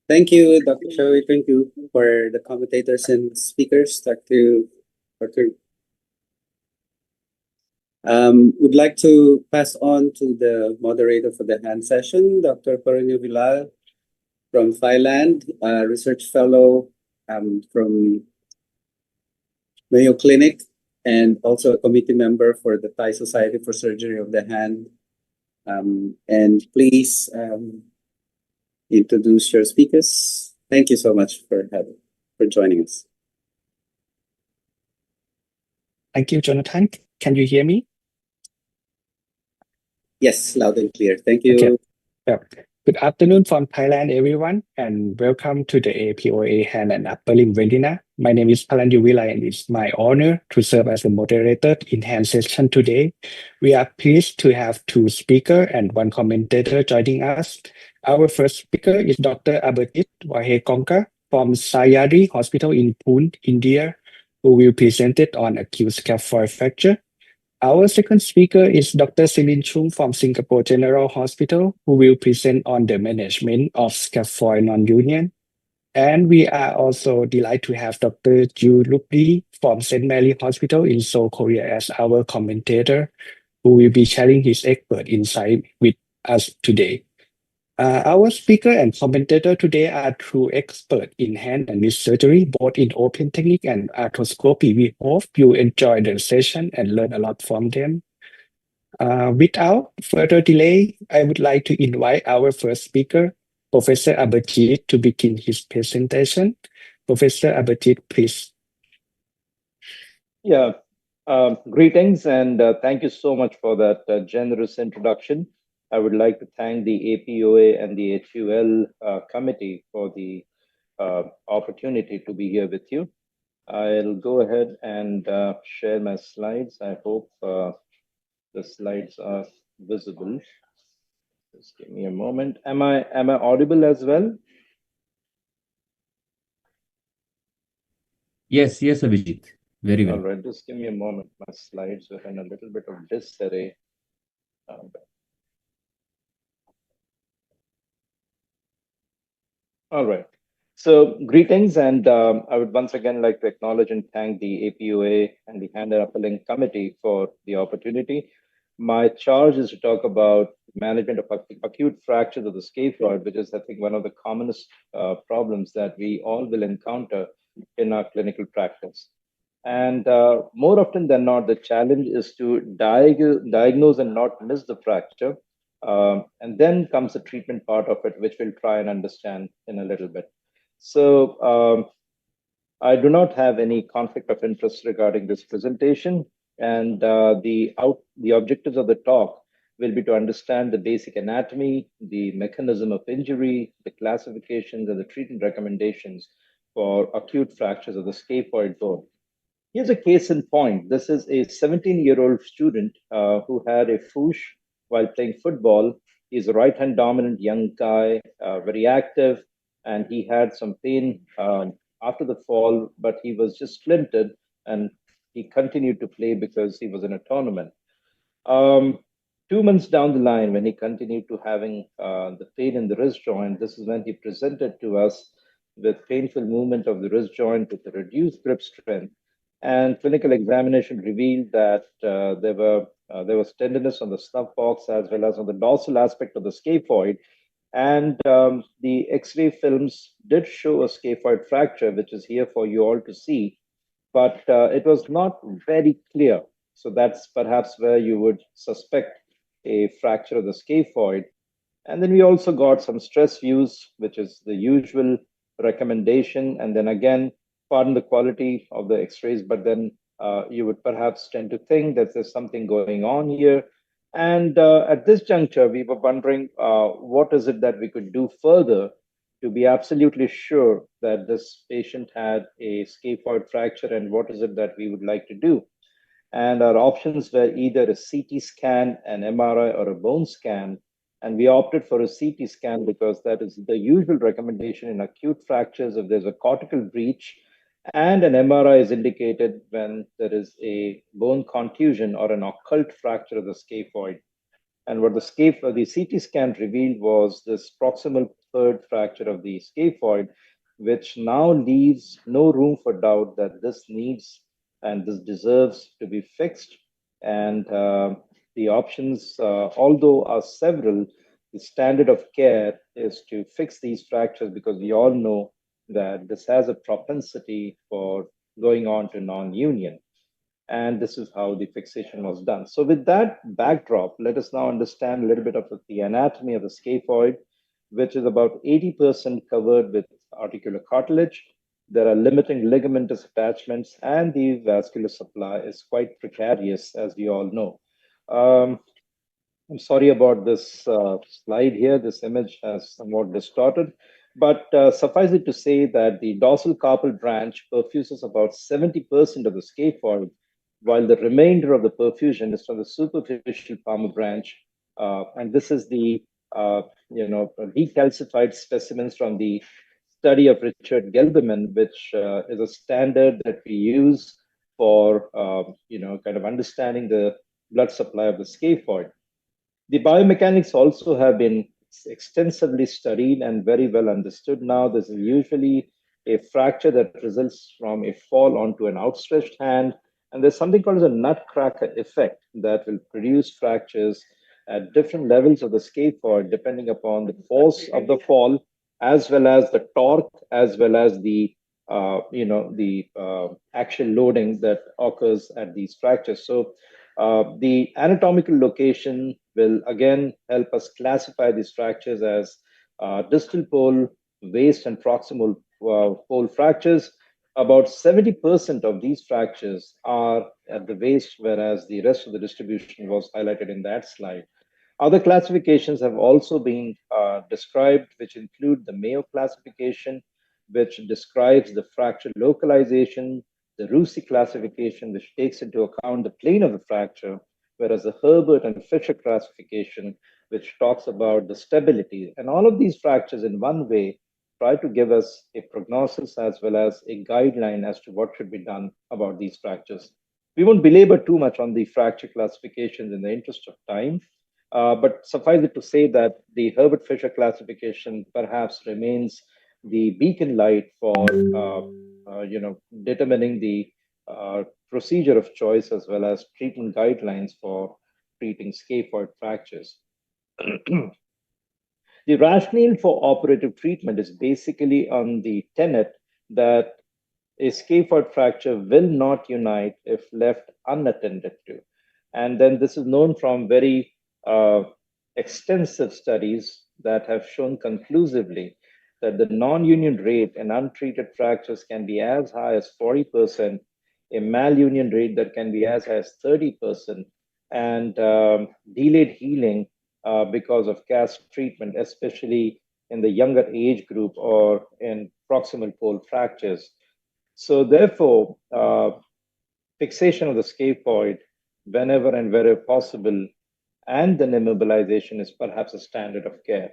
Thank you, Dr. Hui. Thank you for the commentators and speakers. Dr. Would like to pass on to the moderator for the hand session, Dr. Parunyoo Vilai from Thailand, a research fellow from Mayo Clinic, and also a committee member for the Thai Society for Surgery of the Hand. And please introduce your speakers. Thank you so much for joining us. Thank you, Jonathan. Can you hear me? Yes, loud and clear. Thank you. Okay. Yeah. Good afternoon from Thailand, everyone, and welcome to the APOA Hand and Upper Limb webinar. My name is Parunyoo Vilai, and it's my honor to serve as a moderator in hand session today. We are pleased to have 2 speakers and 1 commentator joining us. Our first speaker is Dr. Abhijeet Waheggaonkar from Sahyadri Hospital in Pune, India, who will present it on acute scaphoid fracture. Our second speaker is Dr. Chung from Singapore General Hospital, who will present on the management of scaphoid non-union. And we are also delighted to have Dr. Jun-Ku Lee from St. Mary Hospital in Seoul, Korea as our commentator, who will be sharing his expert insight with us today. Our speaker and commentator today are true experts in hand and wrist surgery, both in open technique and arthroscopy. We hope you enjoy the session and learn a lot from them. Without further delay, I would like to invite our first speaker, Professor Abhijeet, to begin his presentation. Professor Abhijeet, please. Yeah, greetings and thank you so much for that generous introduction. I would like to thank the APOA and the HUL committee for the opportunity to be here with you. I'll go ahead and share my slides. I hope the slides are visible. Just give me a moment. Am I audible as well? Yes, Abhijeet. Very well. All right, just give me a moment. My slides were in a little bit of disarray. All right. So greetings, and I would once again like to acknowledge and thank the APOA and the Hand and Upper Limb Committee for the opportunity. My charge is to talk about management of acute fractures of the scaphoid, which is, I think, one of the commonest problems that we all will encounter in our clinical practice. And more often than not, the challenge is to diagnose and not miss the fracture. And then comes the treatment part of it, which we'll try and understand in a little bit. So I do not have any conflict of interest regarding this presentation. And the objectives of the talk will be to understand the basic anatomy, the mechanism of injury, the classifications, and the treatment recommendations for acute fractures of the scaphoid bone. Here's a case in point. This is a 17-year-old student who had a foosh while playing football. He's a right-hand dominant young guy, very active, and he had some pain after the fall, but he was just splintered and he continued to play because he was in a tournament. 2 months down the line, when he continued to having the pain in the wrist joint, this is when he presented to us with painful movement of the wrist joint with a reduced grip strength. And clinical examination revealed that there was tenderness on the snuff box as well as on the dorsal aspect of the scaphoid. And the X-ray films did show a scaphoid fracture, which is here for you all to see, but it was not very clear. So that's perhaps where you would suspect a fracture of the scaphoid. And then we also got some stress views, which is the usual recommendation. And then again, pardon the quality of the X-rays, but then you would perhaps tend to think that there's something going on here. And at this juncture, we were wondering what is it that we could do further to be absolutely sure that this patient had a scaphoid fracture, and what is it that we would like to do. And our options were either a CT scan, an MRI, or a bone scan. And we opted for a CT scan because that is the usual recommendation in acute fractures if there's a cortical breach, and an MRI is indicated when there is a bone contusion or an occult fracture of the scaphoid. And what the CT scan revealed was this proximal third fracture of the scaphoid, which now leaves no room for doubt that this needs and this deserves to be fixed. And the options, although are several, the standard of care is to fix these fractures because we all know that this has a propensity for going on to non-union. And this is how the fixation was done. So with that backdrop, let us now understand a little bit of the anatomy of the scaphoid, which is about 80% covered with articular cartilage. There are limiting ligamentous attachments, and the vascular supply is quite precarious, as we all know. I'm sorry about this slide here. This image has somewhat distorted, but suffice it to say that the dorsal carpal branch perfuses about 70% of the scaphoid, while the remainder of the perfusion is from the superficial palmar branch. And this is the decalcified specimens from the study of Richard Gelberman, which is a standard that we use for kind of understanding the blood supply of the scaphoid. The biomechanics also have been extensively studied and very well understood now. This is usually a fracture that results from a fall onto an outstretched hand. And there's something called as a nutcracker effect that will produce fractures at different levels of the scaphoid, depending upon the force of the fall, as well as the torque, as well as the actual loading that occurs at these fractures. So the anatomical location will again help us classify these fractures as distal pole, waist, and proximal pole fractures. About 70% of these fractures are at the waist, whereas the rest of the distribution was highlighted in that slide. Other classifications have also been described, which include the Mayo classification, which describes the fracture localization, the Rusi classification, which takes into account the plane of the fracture, whereas the Herbert and Fisher classification, which talks about the stability. And all of these fractures in one way try to give us a prognosis as well as a guideline as to what should be done about these fractures. We won't belabor too much on the fracture classifications in the interest of time, but suffice it to say that the Herbert Fisher classification perhaps remains the beacon light for determining the procedure of choice as well as treatment guidelines for treating scaphoid fractures. The rationale for operative treatment is basically on the tenet that a scaphoid fracture will not unite if left unattended to. And then this is known from very extensive studies that have shown conclusively that the non-union rate in untreated fractures can be as high as 40%, a malunion rate that can be as high as 30%, and delayed healing because of cast treatment, especially in the younger age group or in proximal pole fractures. So therefore, fixation of the scaphoid whenever and wherever possible and then immobilization is perhaps a standard of care.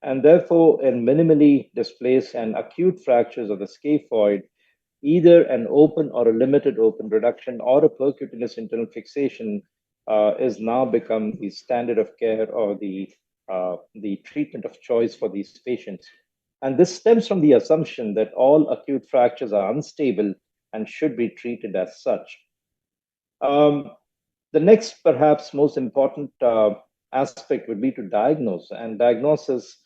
And therefore, in minimally displaced and acute fractures of the scaphoid, either an open or a limited open reduction or a percutaneous internal fixation is now become the standard of care or the treatment of choice for these patients. And this stems from the assumption that all acute fractures are unstable and should be treated as such. The next, perhaps most important aspect would be to diagnose. And diagnosis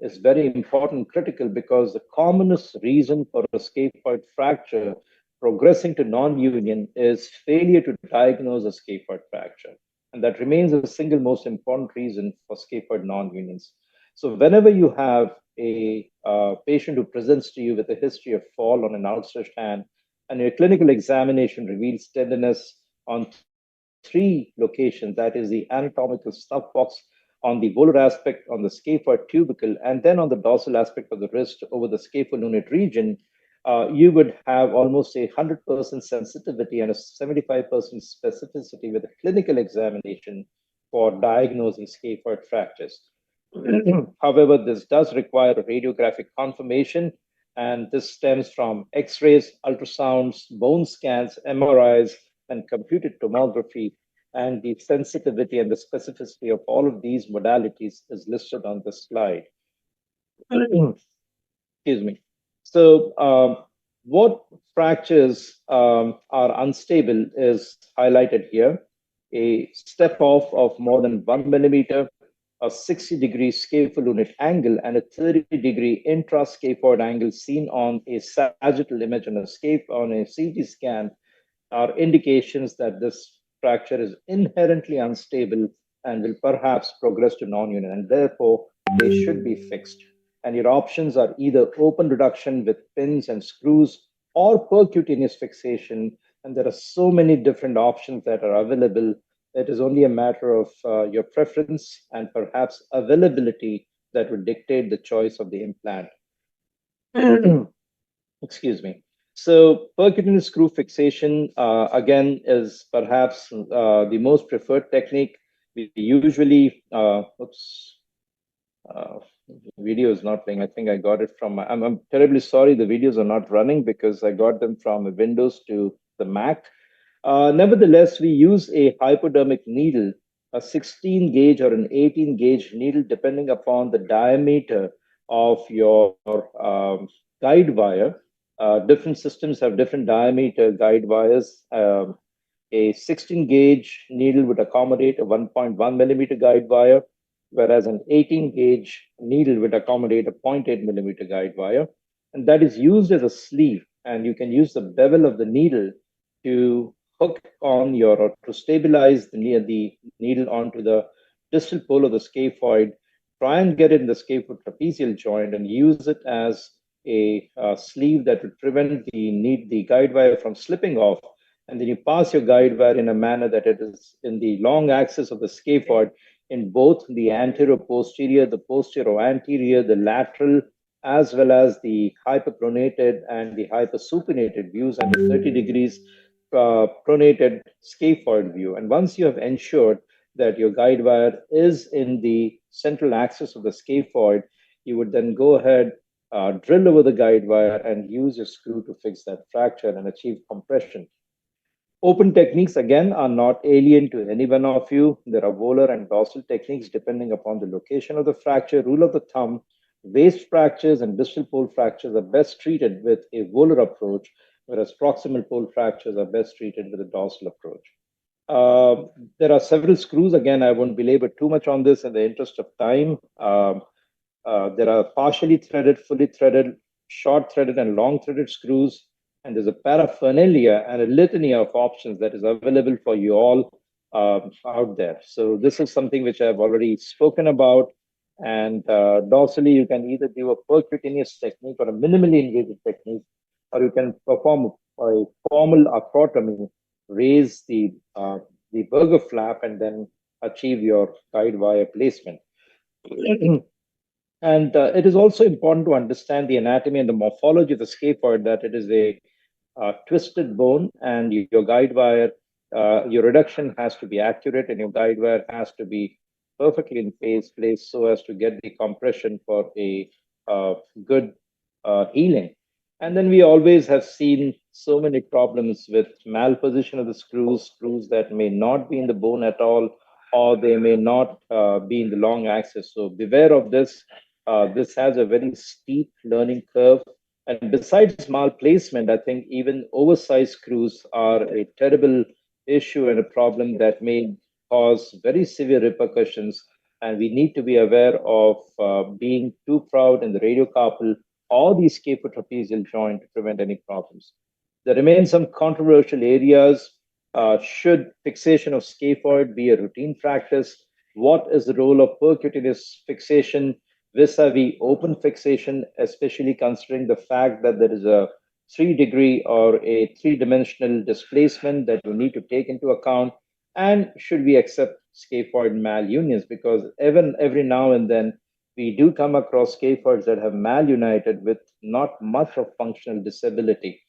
is very important, critical, because the commonest reason for a scaphoid fracture progressing to non-union is failure to diagnose a scaphoid fracture. And that remains the single most important reason for scaphoid non-unions. So whenever you have a patient who presents to you with a history of fall on an outstretched hand, and your clinical examination reveals tenderness on 3 locations, that is the anatomical snuff box on the volar aspect, on the scaphoid tubercle, and then on the dorsal aspect of the wrist over the scapholunate region, you would have almost a 100% sensitivity and a 75% specificity with a clinical examination for diagnosing scaphoid fractures. However, this does require a radiographic confirmation, and this stems from X-rays, ultrasounds, bone scans, MRIs, and computed tomography. And the sensitivity and the specificity of all of these modalities is listed on this slide. Excuse me. So what fractures are unstable is highlighted here. A step off of more than 1 millimeter, a 60-degree scapholunate angle, and a 30-degree intrascaphoid angle seen on a sagittal image on a CT scan are indications that this fracture is inherently unstable and will perhaps progress to non-union, and therefore they should be fixed. And your options are either open reduction with pins and screws or percutaneous fixation. And there are so many different options that are available. It is only a matter of your preference and perhaps availability that would dictate the choice of the implant. Excuse me. So percutaneous screw fixation, again, is perhaps the most preferred technique. We usually, video is not playing. I think I got it from, I'm terribly sorry the videos are not running because I got them from Windows to the Mac. Nevertheless, we use a hypodermic needle, a 16 gauge or an 18 gauge needle, depending upon the diameter of your guide wire. Different systems have different diameter guide wires. A 16 gauge needle would accommodate a 1.1 millimeter guide wire, whereas an 18 gauge needle would accommodate a 0.8 millimeter guide wire. And that is used as a sleeve. And you can use the bevel of the needle to hook on or to stabilize the needle onto the distal pole of the scaphoid, try and get it in the scaphoid trapezial joint and use it as a sleeve that would prevent the guide wire from slipping off. And then you pass your guide wire in a manner that it is in the long axis of the scaphoid in both the anterior posterior, the posterior anterior, the lateral, as well as the hyperpronated and the hypersupinated views and the 30 degrees pronated scaphoid view. And once you have ensured that your guide wire is in the central axis of the scaphoid, you would then go ahead drill over the guide wire and use your screw to fix that fracture and achieve compression. Open techniques, again, are not alien to any one of you. There are volar and dorsal techniques depending upon the location of the fracture. Rule of the thumb, waist fractures and distal pole fractures are best treated with a volar approach, whereas proximal pole fractures are best treated with a dorsal approach. There are several screws. Again, I won't belabor too much on this in the interest of time. There are partially threaded, fully threaded, short threaded, and long threaded screws. And there's a paraphernalia and a litany of options that is available for you all out there. So this is something which I've already spoken about. And dorsally, you can either do a percutaneous technique or a minimally invasive technique, or you can perform a formal arthrotomy, raise the burger flap, and then achieve your guide wire placement. And it is also important to understand the anatomy and the morphology of the scaphoid, that it is a twisted bone, and your guide wire, your reduction has to be accurate, and your guide wire has to be perfectly in place so as to get the compression for a good healing. And then we always have seen so many problems with malposition of the screws that may not be in the bone at all, or they may not be in the long axis. So beware of this. This has a very steep learning curve. And besides malplacement, I think even oversized screws are a terrible issue and a problem that may cause very severe repercussions. And we need to be aware of being too proud in the radiocarpal or the scaphotrapezial joint to prevent any problems. There remain some controversial areas. Should fixation of scaphoid be a routine practice? What is the role of percutaneous fixation vis-a-vis open fixation, especially considering the fact that there is a 3-degree or a 3-dimensional displacement that you need to take into account? And should we accept scaphoid malunions? Because even every now and then, we do come across scaphoids that have malunited with not much of functional disability.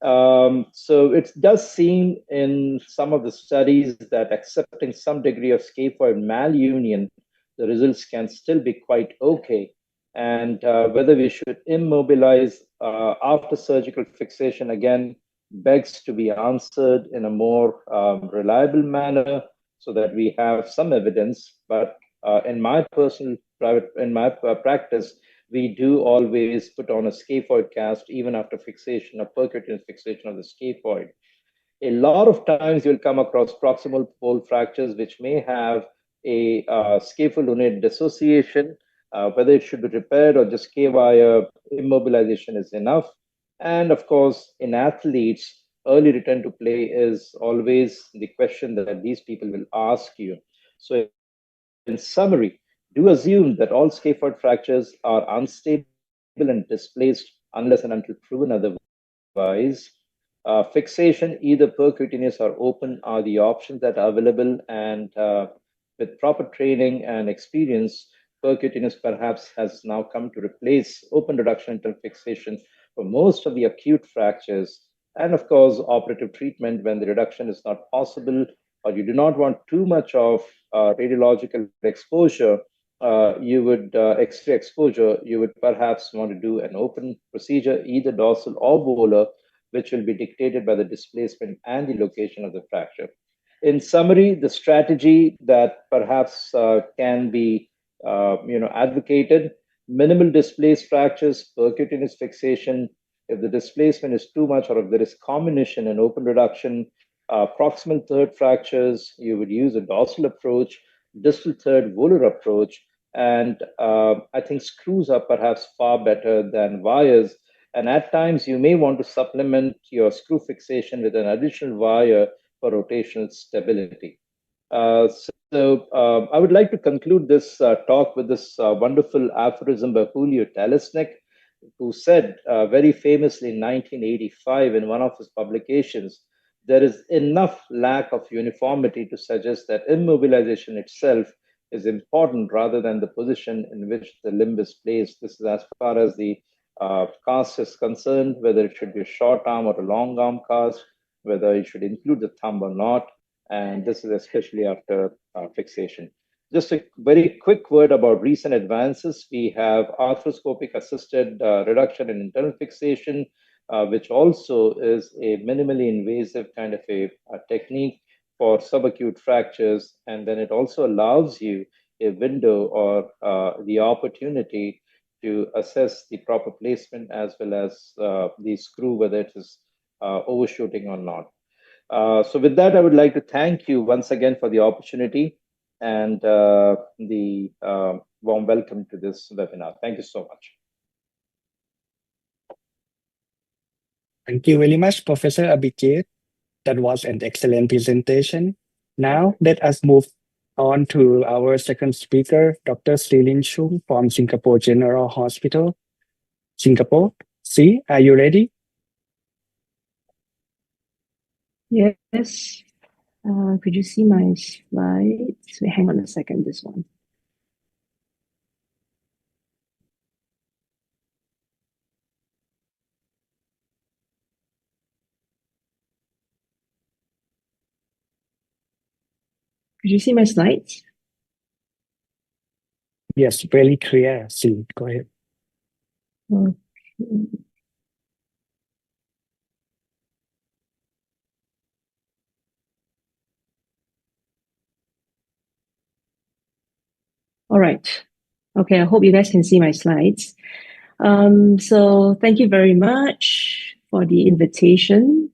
So it does seem in some of the studies that accepting some degree of scaphoid malunion, the results can still be quite okay. And whether we should immobilize after surgical fixation, again, begs to be answered in a more reliable manner so that we have some evidence. But in my practice, we do always put on a scaphoid cast even after fixation, a percutaneous fixation of the scaphoid. A lot of times you'll come across proximal pole fractures which may have a scapholunate dissociation. Whether it should be repaired or just K-wire immobilization is enough. And of course, in athletes, early return to play is always the question that these people will ask you. So in summary, do assume that all scaphoid fractures are unstable and displaced unless and until proven otherwise. Fixation, either percutaneous or open, are the options that are available, and with proper training and experience, percutaneous perhaps has now come to replace open reduction until fixation for most of the acute fractures. And of course, operative treatment when the reduction is not possible, or you do not want too much of radiological exposure, X-ray exposure, you would perhaps want to do an open procedure, either dorsal or volar, which will be dictated by the displacement and the location of the fracture. In summary, the strategy that perhaps can be advocated: minimal displaced fractures, percutaneous fixation. If the displacement is too much, or if there is comminution and open reduction, proximal third fractures, you would use a dorsal approach, distal third volar approach, and I think screws are perhaps far better than wires. And at times, you may want to supplement your screw fixation with an additional wire for rotational stability. I would like to conclude this talk with this wonderful aphorism by Julio Telesnik, who said very famously in 1985 in one of his publications, there is enough lack of uniformity to suggest that immobilization itself is important rather than the position in which the limb is placed. This is as far as the cast is concerned, whether it should be a short arm or a long arm cast, whether it should include the thumb or not. And this is especially after fixation. Just a very quick word about recent advances. We have arthroscopic assisted reduction in internal fixation, which also is a minimally invasive kind of a technique for subacute fractures. And then it also allows you a window or the opportunity to assess the proper placement as well as the screw, whether it is overshooting or not. So with that, I would like to thank you once again for the opportunity and the warm welcome to this webinar. Thank you so much. Thank you very much, Professor Abhijeet. That was an excellent presentation. Now, let us move on to our second speaker, Dr. Silin Chung from Singapore General Hospital, Singapore. See, are you ready? Yes. Could you see my slides? Wait, hang on a second, this one. Could you see my slides? Yes, very clear. See, go ahead. Okay. All right. Okay, I hope you guys can see my slides. So thank you very much for the invitation.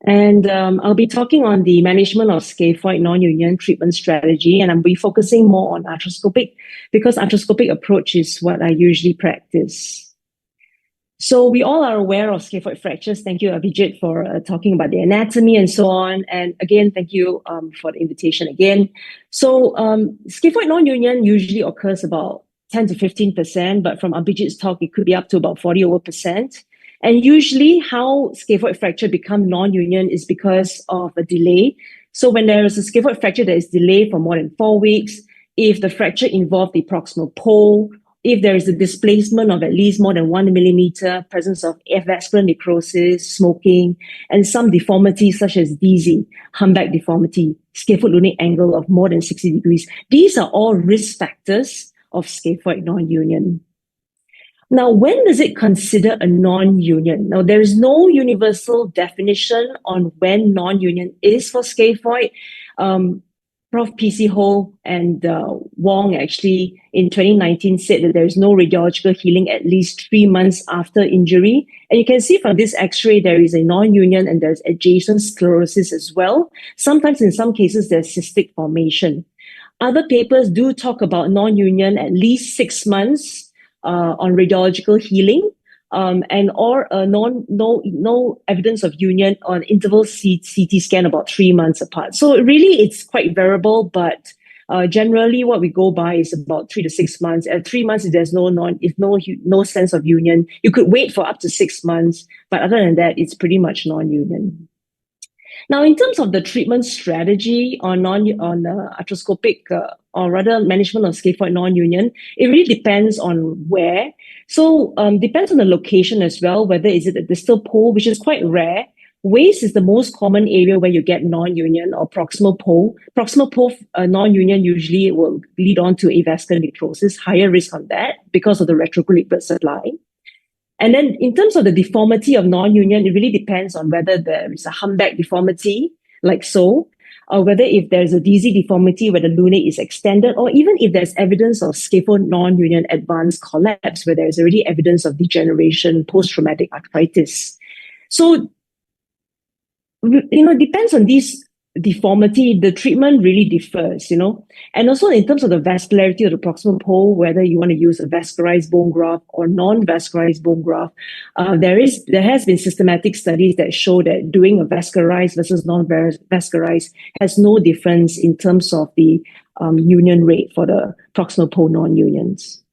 And I'll be talking on the management of scaphoid non-union treatment strategy, and I'll be focusing more on arthroscopic because arthroscopic approach is what I usually practice. So we all are aware of scaphoid fractures. Thank you, Abhijeet, for talking about the anatomy and so on. And again, thank you for the invitation again. So scaphoid non-union usually occurs about 10 to 15%, but from Abhijeet's talk, it could be up to about 40%. And usually how scaphoid fracture become non-union is because of a delay. So when there is a scaphoid fracture that is delayed for more than 4 weeks, if the fracture involved the proximal pole, if there is a displacement of at least more than 1 millimeter, presence of avascular necrosis, smoking, and some deformities such as DZ, humpback deformity, scapholunic angle of more than 60 degrees. These are all risk factors of scaphoid non-union. Now, when does it consider a non-union? Now, there is no universal definition on when non-union is for scaphoid. Prof. P.C. Ho and Wong actually in 2019 said that there is no radiological healing at least 3 months after injury. And you can see from this x-ray, there is a non-union and there's adjacent sclerosis as well. Sometimes in some cases, there's cystic formation. Other papers do talk about non-union at least 6 months on radiological healing. And or no evidence of union on interval CT scan about 3 months apart. So really, it's quite variable, but generally what we go by is about 3 to 6 months. At 3 months, if there's no sense of union, you could wait for up to 6 months, but other than that, it's pretty much non-union. Now, in terms of the treatment strategy on arthroscopic or rather management of scaphoid non-union, it really depends on where. So depends on the location as well, whether is it a distal pole, which is quite rare. Waist is the most common area where you get non-union or proximal pole. Proximal pole non-union usually will lead on to avascular necrosis, higher risk on that because of the retrocooled blood supply. And then in terms of the deformity of non-union, it really depends on whether there is a humpback deformity, like so, or whether if there's a DZ deformity where the lunate is extended, or even if there's evidence of scaphoid non-union advanced collapse, where there's already evidence of degeneration, post-traumatic arthritis. So, depends on these deformity, the treatment really differs, and also in terms of the vascularity of the proximal pole, whether you want to use a vascularized bone graft or non-vascularized bone graft, there has been systematic studies that show that doing a vascularized versus non-vascularized has no difference in terms of the union rate for the proximal pole non-unions.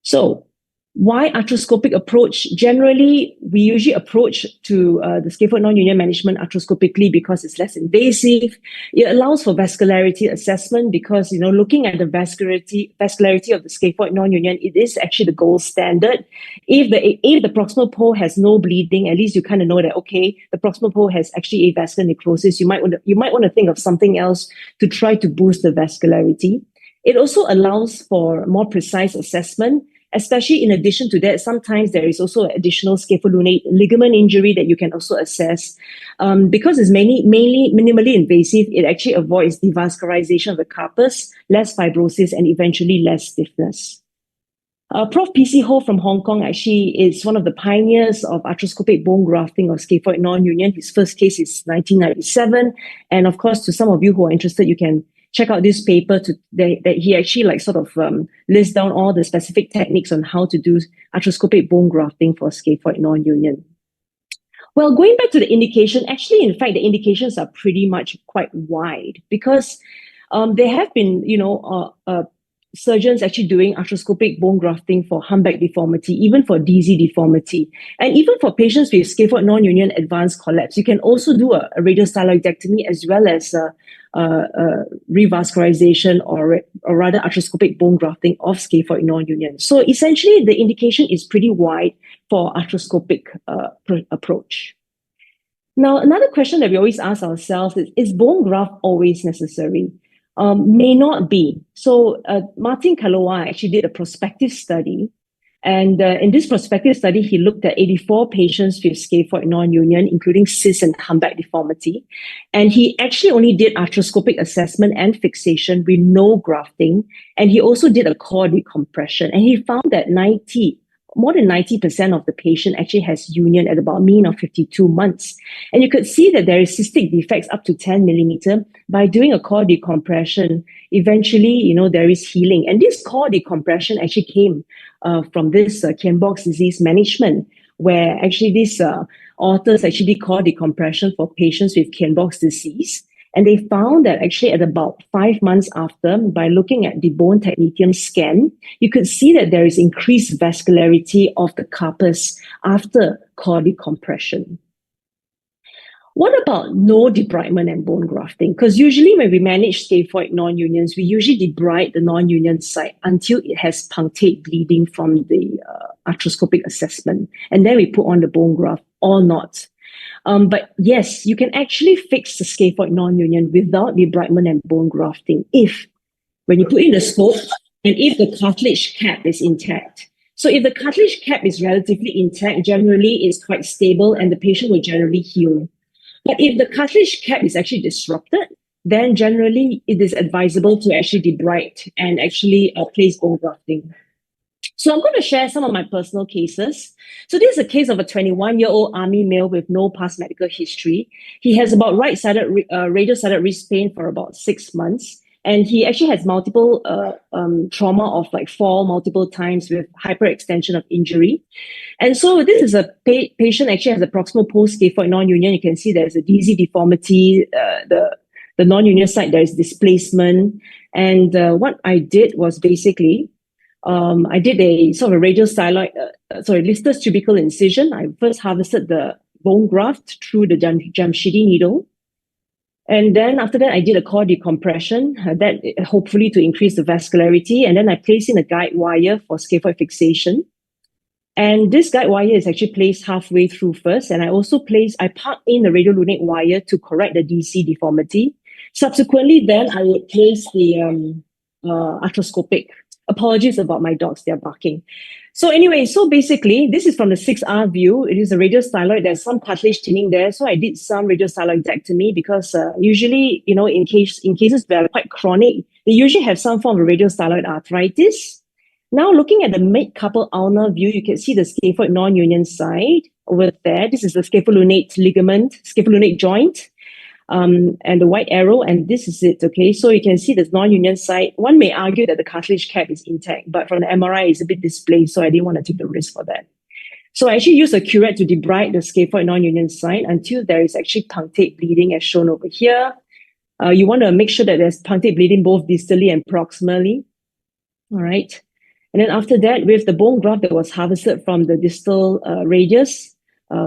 So Why arthroscopic approach? Generally, we usually approach to the scaphoid non-union management arthroscopically because it's less invasive. It allows for vascularity assessment because, looking at the vascularity of the scaphoid non-union, it is actually the gold standard. If the proximal pole has no bleeding, at least you kind of know that, okay, the proximal pole has actually avascular necrosis. You might want to think of something else to try to boost the vascularity. It also allows for more precise assessment. Especially in addition to that, sometimes there is also additional scapholunate ligament injury that you can also assess. Because it's mainly minimally invasive, it actually avoids devascularization of the carpus, less fibrosis, and eventually less stiffness. Prof. P.C. Ho from Hong Kong actually is one of the pioneers of arthroscopic bone grafting of scaphoid non-union. His first case is 1997. And of course, to some of you who are interested, you can check out this paper that he actually lists down all the specific techniques on how to do arthroscopic bone grafting for scaphoid non-union. Well, going back to the indication, actually, in fact, the indications are pretty much quite wide because there have been, surgeons actually doing arthroscopic bone grafting for humpback deformity, even for DZ deformity. And even for patients with scaphoid non-union advanced collapse, you can also do a radial styloidectomy as well as revascularization or rather arthroscopic bone grafting of scaphoid non-union. So essentially, the indication is pretty wide for arthroscopic approach. Now, another question that we always ask ourselves is bone graft always necessary? May not be. So Martin Kalowa actually did a prospective study. And in this prospective study, he looked at 84 patients with scaphoid non-union, including cis and humpback deformity. And he actually only did arthroscopic assessment and fixation with no grafting. And he also did a core decompression. And he found that more than 90% of the patient actually has union at about a mean of 52 months. And you could see that there is cystic defects up to 10 millimeter. By doing a core decompression, eventually, there is healing. And this core decompression actually came from this Kienbock's disease management, where actually these authors actually did core decompression for patients with Kienbock's disease. And they found that actually at about 5 months after, by looking at the bone technetium scan, you could see that there is increased vascularity of the carpus after core decompression. What about no debridement and bone grafting? Because usually when we manage scaphoid non-unions, we usually debride the non-union site until it has punctate bleeding from the arthroscopic assessment. And then we put on the bone graft or not. But yes, you can actually fix the scaphoid non-union without debridement and bone grafting when you put in the scope and if the cartilage cap is intact. So if the cartilage cap is relatively intact, generally it's quite stable and the patient will generally heal. But if the cartilage cap is actually disrupted, then generally it is advisable to actually debride and actually place bone grafting. So I'm going to share some of my personal cases. So this is a case of a 21-year-old army male with no past medical history. He has about right-sided radial-sided wrist pain for about 6 months. And he actually has multiple trauma of fall multiple times with hyperextension of injury. And so this is a patient actually has a proximal post-scaphoid non-union. You can see there's a DZ deformity, the non-union site, there is displacement. And what I did was basically, I did a sort of a radial styloid, listus tubercle incision. I first harvested the bone graft through the Jamshidi needle. And then after that, I did a core decompression, that hopefully to increase the vascularity. And then I placed in a guide wire for scaphoid fixation. And this guide wire is actually placed halfway through first. And I parked in the radiolunate wire to correct the DC deformity. Subsequently, then I would place the arthroscopic. Apologies about my dogs, they're barking. So anyway, so basically, this is from the 6R view. It is a radial styloid. There's some cartilage thinning there. So I did some radial styloidectomy because usually, in cases that are quite chronic, they usually have some form of radial styloid arthritis. Now, looking at the mid-carpal ulnar view, you can see the scaphoid non-union side over there. This is the scapholunate joint. And the white arrow, and this is it, okay? So you can see this non-union site. One may argue that the cartilage cap is intact, but from the MRI, it's a bit displaced, so I didn't want to take the risk for that. So I actually used a curette to debride the scaphoid non-union site until there is actually punctate bleeding as shown over here. You want to make sure that there's punctate bleeding both distally and proximally. All right. And then after that, with the bone graft that was harvested from the distal radius,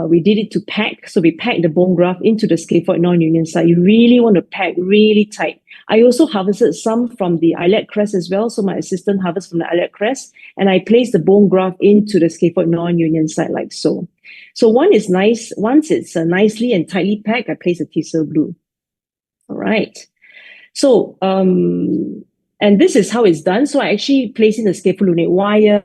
we did it to pack. So we packed the bone graft into the scaphoid non-union site. You really want to pack really tight. I also harvested some from the iliac crest as well. So my assistant harvested from the iliac crest, and I placed the bone graft into the scaphoid non-union site like so. So once it's nicely and tightly packed, I place a T-cell glue. All right. So, and this is how it's done. So I actually place in the scapholunate wire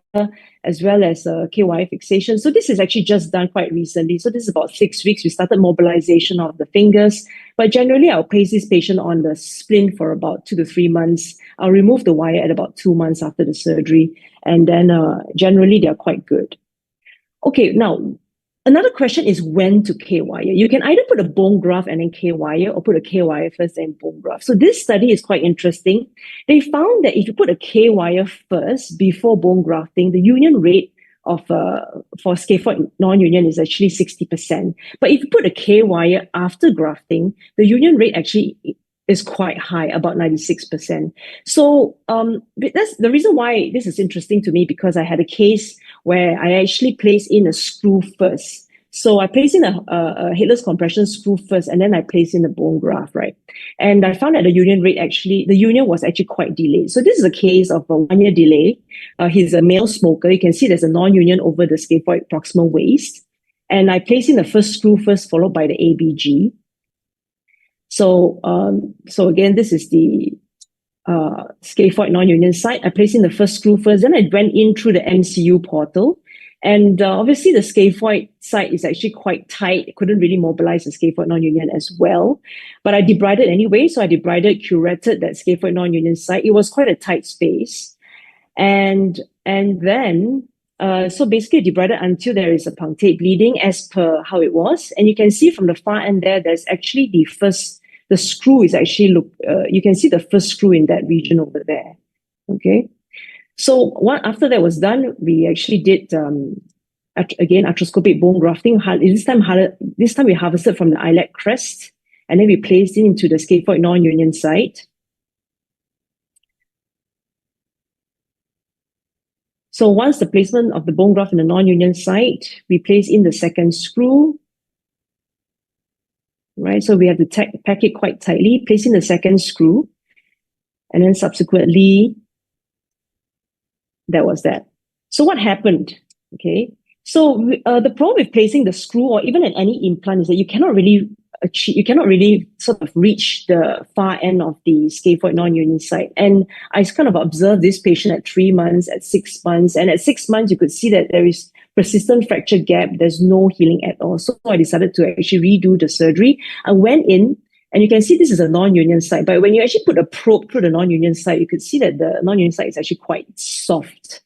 as well as K-wire fixation. So this is actually just done quite recently. So this is about 6 weeks. We started mobilization of the fingers. But generally, I'll place this patient on the splint for about 2 to 3 months. I'll remove the wire at about 2 months after the surgery. And then generally, they're quite good. Okay, now, another question is when to K-wire. You can either put a bone graft and then K-wire, or put a K-wire first and bone graft. So this study is quite interesting. They found that if you put a K-wire first before bone grafting, the union rate of for scaphoid non-union is actually 60%. But if you put a K-wire after grafting, the union rate actually is quite high, about 96%. So that's the reason why this is interesting to me, because I had a case where I actually placed in a screw first. So I placed in a headless compression screw first, and then I placed in the bone graft, right? And I found that the union was actually quite delayed. So this is a case of a 1-year delay. He's a male smoker. You can see there's a non-union over the scaphoid proximal waist. And I placed in the first screw first, followed by the ABG. So again, this is the scaphoid non-union site. I placed in the first screw first, then I went in through the MCU portal. And obviously the scaphoid site is actually quite tight. I couldn't really mobilize the scaphoid non-union as well. But I debrided anyway. So I debrided, curetted that scaphoid non-union site. It was quite a tight space. And then, so basically debrided until there is a punctate bleeding as per how it was. And you can see from the far end there's actually the screw is actually, you can see the first screw in that region over there. Okay. So after that was done, we actually did, again, arthroscopic bone grafting. This time we harvested from the iliac crest, and then we placed it into the scaphoid non-union site. So once the placement of the bone graft in the non-union site, we place in the second screw. Right, so we have to pack it quite tightly, place in the second screw, and then subsequently, that was that. So what happened? Okay, so the problem with placing the screw or even in any implant is that you cannot really sort of reach the far end of the scaphoid non-union site. And I kind of observed this patient at 3 months, at 6 months, and at 6 months you could see that there is persistent fracture gap. There's no healing at all. So I decided to actually redo the surgery. I went in, and you can see this is a non-union site. But when you actually put a probe through the non-union site, you could see that the non-union site is actually quite soft.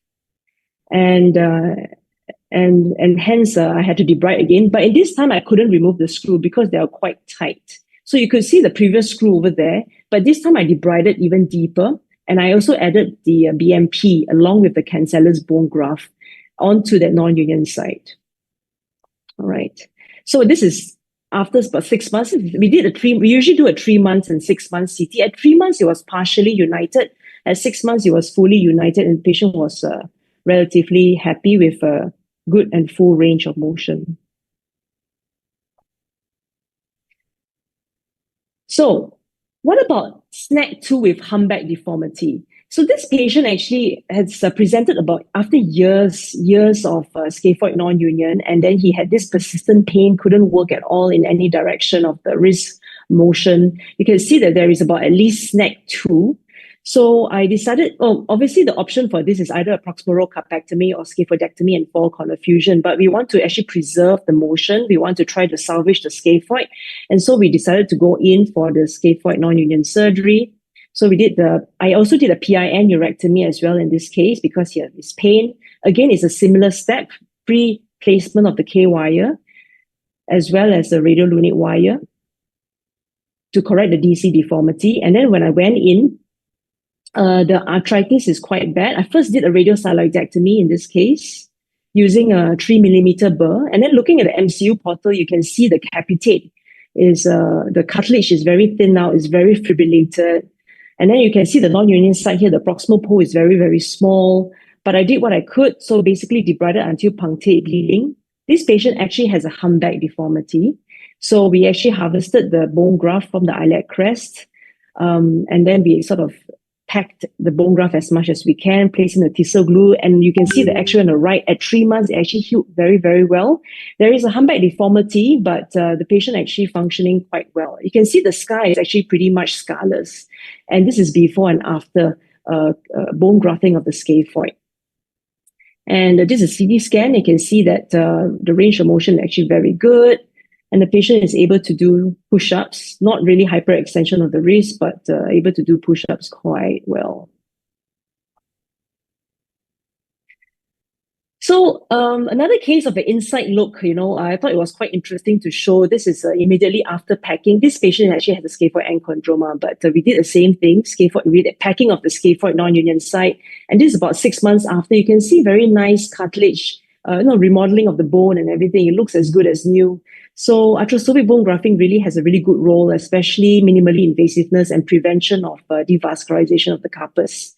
And hence I had to debride again. But in this time, I couldn't remove the screw because they are quite tight. So you could see the previous screw over there. But this time I debrided even deeper. And I also added the BMP along with the cancellous bone graft onto that non-union site. All right. So this is after about 6 months. We usually do a 3 months and 6 months CT. At 3 months, it was partially united. At 6 months, it was fully united, and the patient was relatively happy with a good and full range of motion. So what about SNAC2 with humpback deformity? So this patient actually has presented about after years of scaphoid non-union, and then he had this persistent pain, couldn't work at all in any direction of the wrist motion. You can see that there is about at least SNAC2. So I decided, obviously the option for this is either a proximal carpectomy or scaphoidectomy and fall corner fusion, but we want to actually preserve the motion. We want to try to salvage the scaphoid. And so we decided to go in for the scaphoid non-union surgery. So I also did a PIN urectomy as well in this case because he had this pain. Again, it's a similar step, pre-placement of the K-wire as well as the radiolunate wire to correct the DC deformity. And then when I went in, the arthritis is quite bad. I first did a radiosylloidectomy in this case using a 3mm burr. And then looking at the MCU portal, you can see the capitate is, the cartilage is very thin now, is very fibrillated. And then you can see the non-union site here, the proximal pole is very, very small. but I did what I could. So basically debrided until punctate bleeding. This patient actually has a humpback deformity. So we actually harvested the bone graft from the iliac crest. And then we sort of packed the bone graft as much as we can, placing the tissue glue. And you can see the X-ray on the right. At 3 months, it actually healed very, very well. There is a humpback deformity, but the patient actually functioning quite well. You can see the scar is actually pretty much scarless. And this is before and after bone grafting of the scaphoid. And this is a CT scan. You can see that the range of motion is actually very good. And the patient is able to do push-ups, not really hyperextension of the wrist, but able to do push-ups quite well. So another case of an inside look, I thought it was quite interesting to show. This is immediately after packing. This patient actually had a scaphoid enchondroma, but we did the same thing, packing of the scaphoid non-union site. And this is about 6 months after. You can see very nice cartilage, remodeling of the bone and everything. It looks as good as new. So arthroscopic bone grafting really has a really good role, especially minimally invasiveness and prevention of devascularization of the carpus.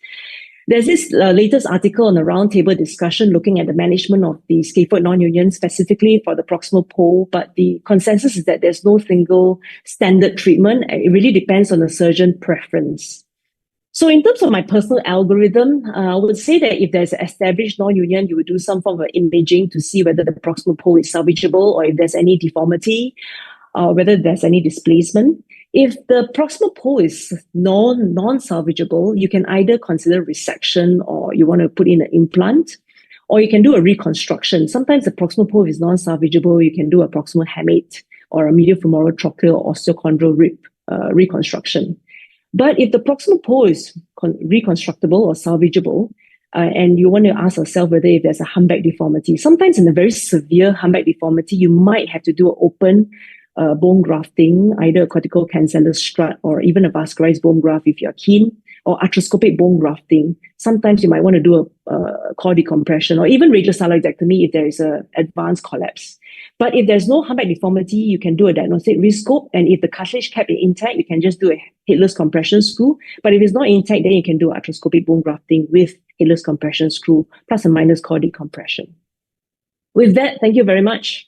There's this latest article on the roundtable discussion looking at the management of the scaphoid non-union specifically for the proximal pole, but the consensus is that there's no single standard treatment. It really depends on the surgeon preference. So in terms of my personal algorithm, I would say that if there's an established non-union, you would do some form of imaging to see whether the proximal pole is salvageable or if there's any deformity, or whether there's any displacement. If the proximal pole is non-salvageable, you can either consider resection or you want to put in an implant, or you can do a reconstruction. Sometimes the proximal pole is non-salvageable. You can do a proximal hamate or a medial femoral trochlear or osteochondral rib reconstruction. But if the proximal pole is reconstructable or salvageable, and you want to ask yourself whether if there's a humpback deformity, sometimes in a very severe humpback deformity, you might have to do an open bone grafting, either a cortical cancellous strut or even a vascularized bone graft if you're keen, or arthroscopic bone grafting. Sometimes you might want to do a core decompression or even radial salivectomy if there is an advanced collapse. But if there's no humpback deformity, you can do a diagnostic rescope. And if the cartilage cap is intact, you can just do a headless compression screw. But if it's not intact, then you can do arthroscopic bone grafting with headless compression screw plus and minus core decompression. With that, thank you very much.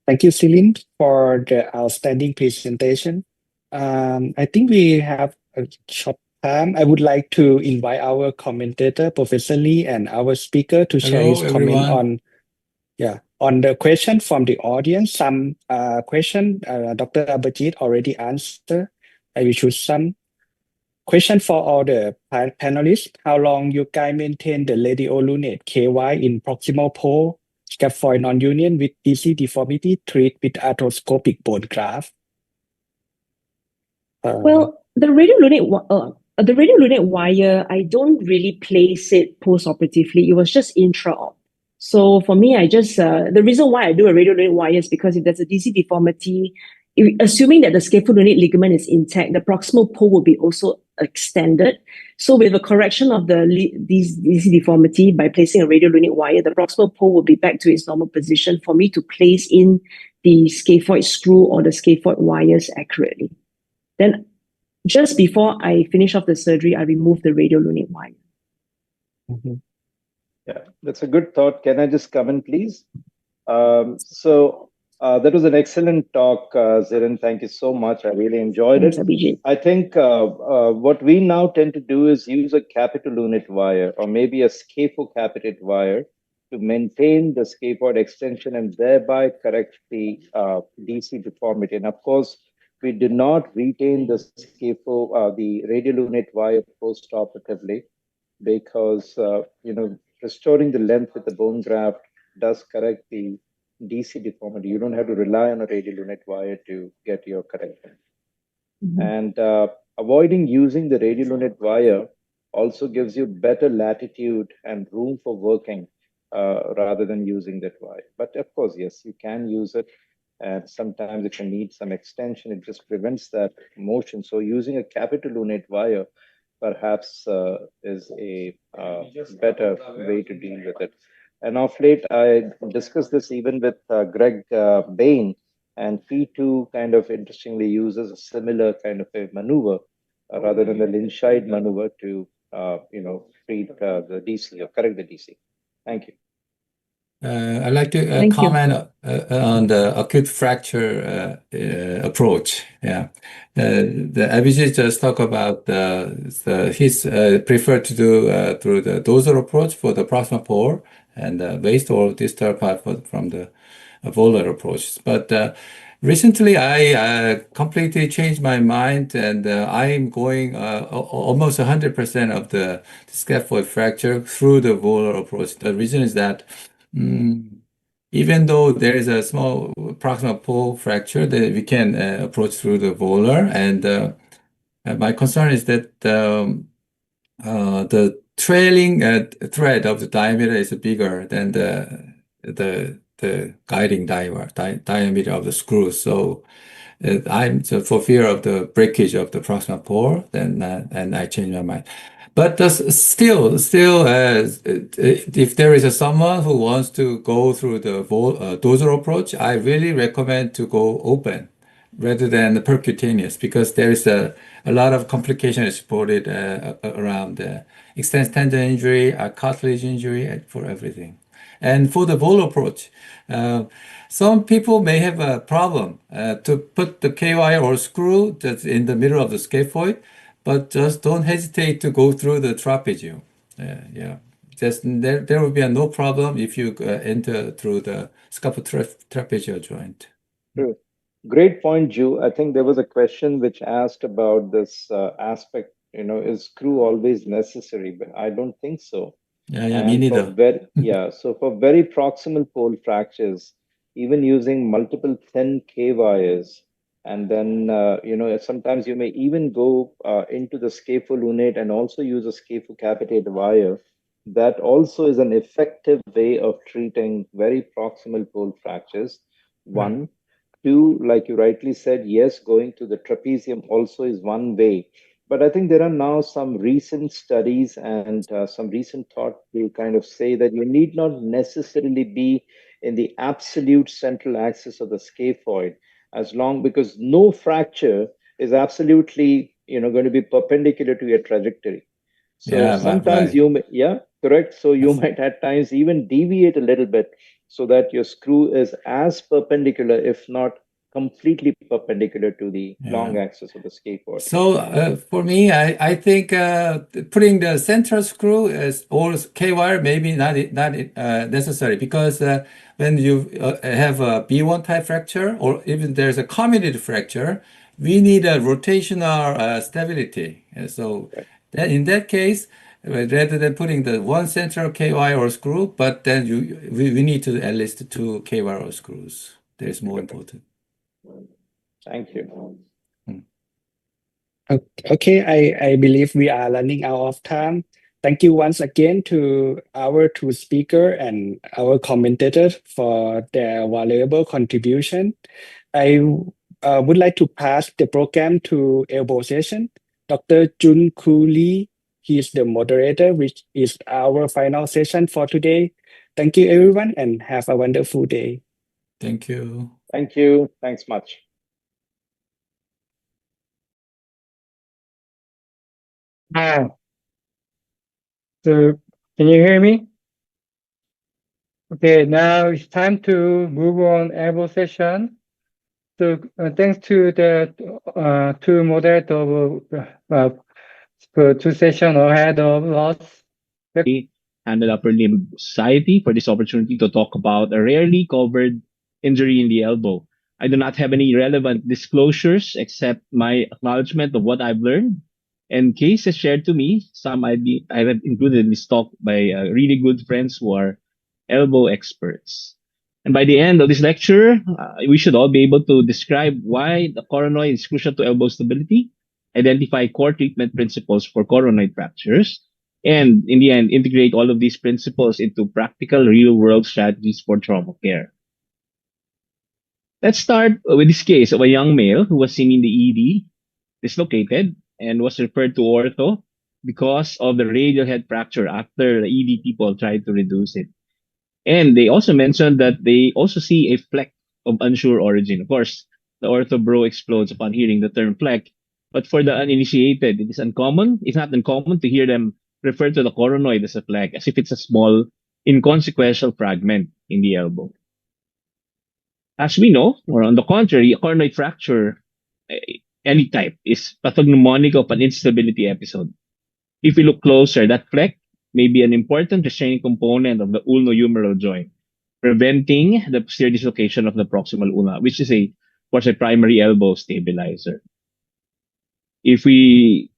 Thank you, Celine, for the outstanding presentation. I think we have a short time. I would like to invite our commentator, Professor Lee, and our speaker to share his comment on the question from the audience. Some question Dr. Abhijeet already answered. I will choose some. Question for all the panelists. How long you guys maintain the radiolunate KY in proximal pole, scaphoid non-union with DC deformity, treat with arthroscopic bone graft? Well, the radiolunate wire, I don't really place it post-operatively. It was just intra-op. So for me, I just, the reason why I do a radiolunate wire is because if there's a DC deformity, assuming that the scapholunate ligament is intact, the proximal pole will be also extended. So with a correction of the DC deformity by placing a radiolunate wire, the proximal pole will be back to its normal position for me to place in the scaphoid screw or the scaphoid wires accurately. Then just before I finish off the surgery, I remove the radiolunate wire. Mm-hmm. Yeah, that's a good thought. Can I just come in, please? That was an excellent talk, Zirin. Thank you so much. I really enjoyed it. Abhijeet. I think what we now tend to do is use a capitellunate wire or maybe a scaphocapitate wire to maintain the scaphoid extension and thereby correct the DC deformity. And of course, we did not retain the the radiolunate wire post-operatively because restoring the length with the bone graft does correct the DC deformity. You don't have to rely on a radiolunate wire to get your correction. Mm-hmm. And avoiding using the radiolunate wire also gives you better latitude and room for working rather than using that wire. But of course, yes, you can use it. And sometimes if you need some extension, it just prevents that motion. So using a capitellunate wire perhaps is a better way to deal with it. And of late, I discussed this even with Greg Bain, and he too kind of interestingly uses a similar kind of a maneuver rather than the Lynchide maneuver to treat the DC or correct the DC. Thank you. I'd like to Thank you. comment on the acute fracture approach. Yeah, the Abhijeet just talked about his preferred to do through the dorsal approach for the proximal pore and waist or distal part from the volar approach. But recently, I completely changed my mind, and I'm going almost 100% of the scaphoid fracture through the volar approach. The reason is that even though there is a small proximal pole fracture that we can approach through the volar, and my concern is that the trailing thread of the diameter is bigger than the guiding diameter of the screw. So for fear of the breakage of the proximal pore, then and I changed my mind. But still, if there is someone who wants to go through the dorsal approach, I really recommend to go open rather than the percutaneous, because there is a lot of complications reported around extensed tendon injury, cartilage injury, for everything. And for the volar approach, some people may have a problem to put the KY or screw that's in the middle of the scaphoid, but just don't hesitate to go through the trapezium. Just there will be no problem if you enter through the scapulotrapezial joint. True. Great point, Ju. I think there was a question which asked about this aspect. Is screw always necessary? But I don't think so. Yeah, me neither. So for very proximal pole fractures, even using multiple thin K wires, and then sometimes you may even go into the scapholunate and also use a scaphocapitate wire. That also is an effective way of treating very proximal pole fractures. One. Two, like you rightly said, yes, going to the trapezium also is one way. But I think there are now some recent studies and some recent thought to kind of say that you need not necessarily be in the absolute central axis of the scaphoid, because no fracture is absolutely going to be perpendicular to your trajectory. So sometimes you may, correct. So you might at times even deviate a little bit so that your screw is as perpendicular, if not completely perpendicular to the long axis of the scaphoid. So for me, I think putting the central screw or K-wire maybe not necessary, because when you have a B1 type fracture, or even there's a comminuted fracture, we need a rotational stability. So in that case, rather than putting the one central K-wire or screw, but then we need to at least two K-wire or screws. That is more important. Thank you. Okay, I believe we are running out of time. Thank you once again to our two speakers and our commentators for their valuable contribution. I would like to pass the program to elbow session. Dr. Jun-Ku Lee, he is the moderator, which is our final session for today. Thank you, everyone, and have a wonderful day. Thank you. Thank you. Thanks much. So can you hear me? Okay, now it's time to move on elbow session. So thanks to the two moderators for two sessions ahead of us. And the Upper Limb Society for this opportunity to talk about a rarely covered injury in the elbow. I do not have any relevant disclosures except my acknowledgement of what I've learned and cases shared to me. Some I have included in this talk by really good friends who are elbow experts. And by the end of this lecture, we should all be able to describe why the coronoid is crucial to elbow stability, identify core treatment principles for coronoid fractures, and in the end, integrate all of these principles into practical real-world strategies for trauma care. Let's start with this case of a young male who was seen in the ED, dislocated, and was referred to ortho because of the radial head fracture after the ED people tried to reduce it. And they also mentioned that they also see a fleck of unsure origin. Of course, the ortho bro explodes upon hearing the term fleck, But for the uninitiated, it's not uncommon to hear them refer to the coronoid as a plaque, as if it's a small, inconsequential fragment in the elbow. As we know, or on the contrary, a coronoid fracture, any type, is pathognomonic of an instability episode. If we look closer, that plaque may be an important restraining component of the ulnohumeral joint, preventing the posterior dislocation of the proximal ulna, which is of course, a primary elbow stabilizer. If we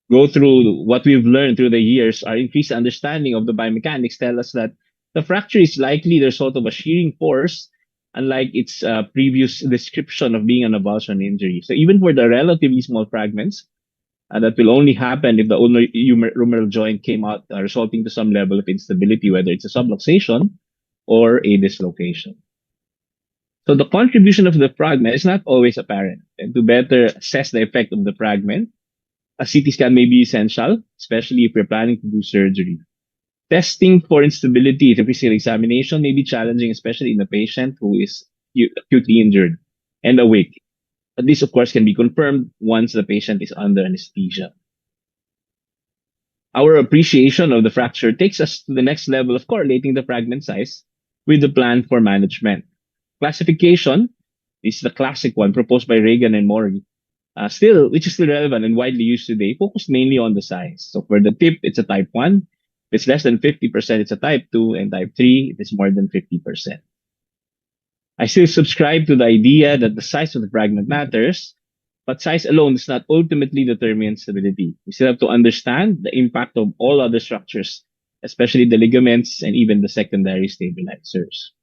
go through what we've learned through the years, our increased understanding of the biomechanics tell us that the fracture is likely the result of a shearing force, unlike its previous description of being an avulsion injury. So even for the relatively small fragments, that will only happen if the ulnohumeral joint came out, resulting to some level of instability, whether it's a subluxation or a dislocation. So the contribution of the fragment is not always apparent. And to better assess the effect of the fragment, a CT scan may be essential, especially if we're planning to do surgery. Testing for instability in a physical examination may be challenging, especially in a patient who is acutely injured and awake. But this, of course, can be confirmed once the patient is under anesthesia. Our appreciation of the fracture takes us to the next level of correlating the fragment size with the plan for management. Classification is the classic one proposed by Reagan and Mori, which is still relevant and widely used today, focused mainly on the size. So for the tip, it's a type 1. If it's less than 50%, it's a type 2, and type 3, if it's more than 50%. I still subscribe to the idea that the size of the fragment matters, but size alone does not ultimately determine stability. We still have to understand the impact of all other structures, especially the ligaments and even the secondary stabilizers.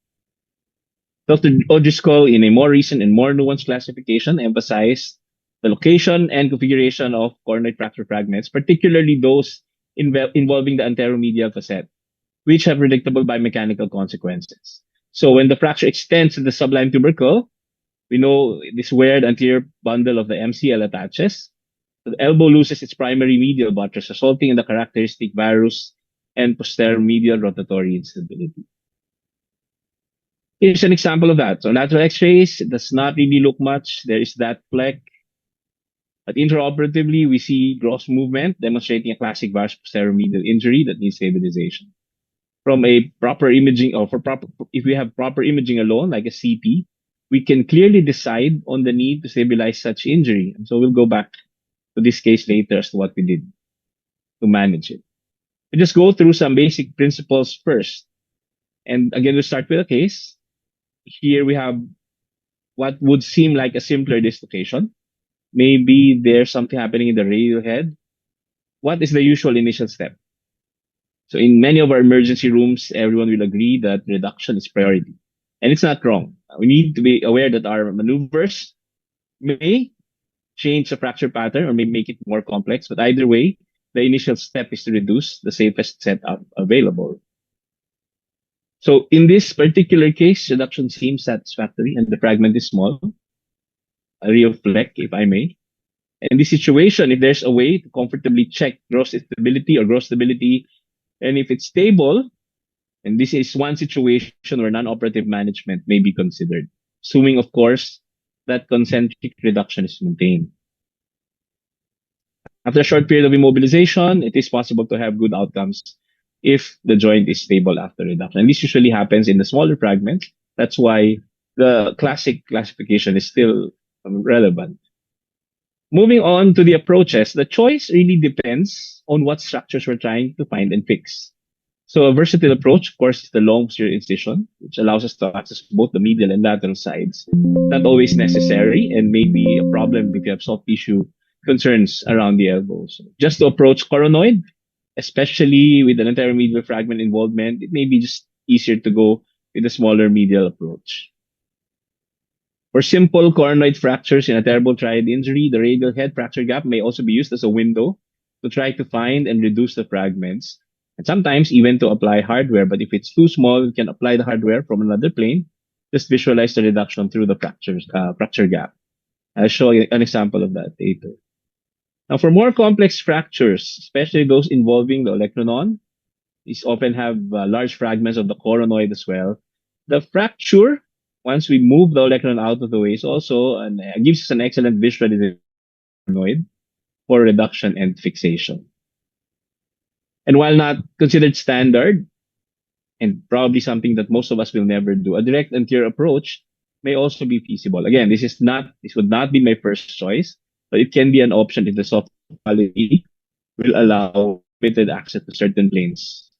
Dr. O'Driscoll, in a more recent and more nuanced classification, emphasized the location and configuration of coronoid fracture fragments, particularly those involving the anteromedial facet, which have predictable biomechanical consequences. So when the fracture extends to the sublime tubercle, we know this weird anterior bundle of the MCL attaches. The elbow loses its primary medial buttress, resulting in the characteristic varus and posterior medial rotatory instability. Here's an example of that. So lateral x-rays, it does not really look much. There is that plaque. But intraoperatively, we see gross movement demonstrating a classic varus posterior medial injury that needs stabilization. From a proper imaging, or if we have proper imaging alone, like a CT, we can clearly decide on the need to stabilize such injury. And so we'll go back to this case later as to what we did to manage it. We just go through some basic principles first. And again, we'll start with a case. Here we have what would seem like a simpler dislocation. Maybe there's something happening in the radial head. What is the usual initial step? So in many of our emergency rooms, everyone will agree that reduction is priority. And it's not wrong. We need to be aware that our maneuvers may change the fracture pattern or may make it more complex. But either way, the initial step is to reduce the safest setup available. So in this particular case, reduction seems satisfactory and the fragment is small. A real fleck, if I may. In this situation, if there's a way to comfortably check gross stability or gross stability, and if it's stable, and this is one situation where non-operative management may be considered, assuming, of course, that concentric reduction is maintained. After a short period of immobilization, it is possible to have good outcomes if the joint is stable after reduction. And this usually happens in the smaller fragments. That's why the classic classification is still relevant. Moving on to the approaches, the choice really depends on what structures we're trying to find and fix. So a versatile approach, of course, is the long posterior incision, which allows us to access both the medial and lateral sides. Not always necessary and may be a problem if you have soft tissue concerns around the elbows. Just to approach coronoid, especially with an anteromedial fragment involvement, it may be just easier to go with a smaller medial approach. For simple coronoid fractures in a terrible triad injury, the radial head fracture gap may also be used as a window to try to find and reduce the fragments, and sometimes even to apply hardware. But if it's too small, you can apply the hardware from another plane. Just visualize the reduction through the fracture gap. I'll show you an example of that later. Now, for more complex fractures, especially those involving the olecranon, these often have large fragments of the coronoid as well. The fracture, once we move the olecranon out of the way, is also gives us an excellent visualization of the coronoid. for reduction and fixation. And while not considered standard, and probably something that most of us will never do, a direct anterior approach may also be feasible. Again, this would not be my first choice, but it can be an option if the soft quality will allow limited access to certain planes.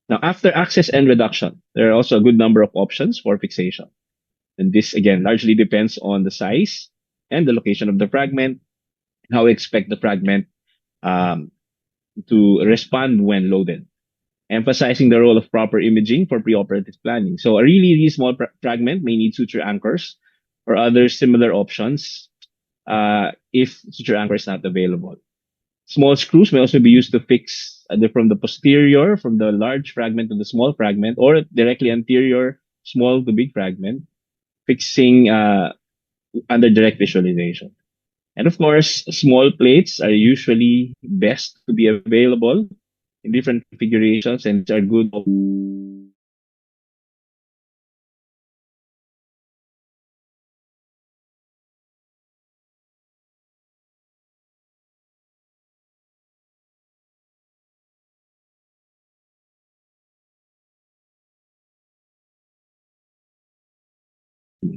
Now, after access and reduction, there are also a good number of options for fixation. And this, again, largely depends on the size and the location of the fragment, and how we expect the fragment to respond when loaded, emphasizing the role of proper imaging for preoperative planning. So a really, really small fragment may need suture anchors or other similar options if suture anchor is not available. Small screws may also be used to fix either from the posterior, from the large fragment to the small fragment, or directly anterior, small to big fragment, fixing under direct visualization. And of course, small plates are usually best to be available in different configurations and are good.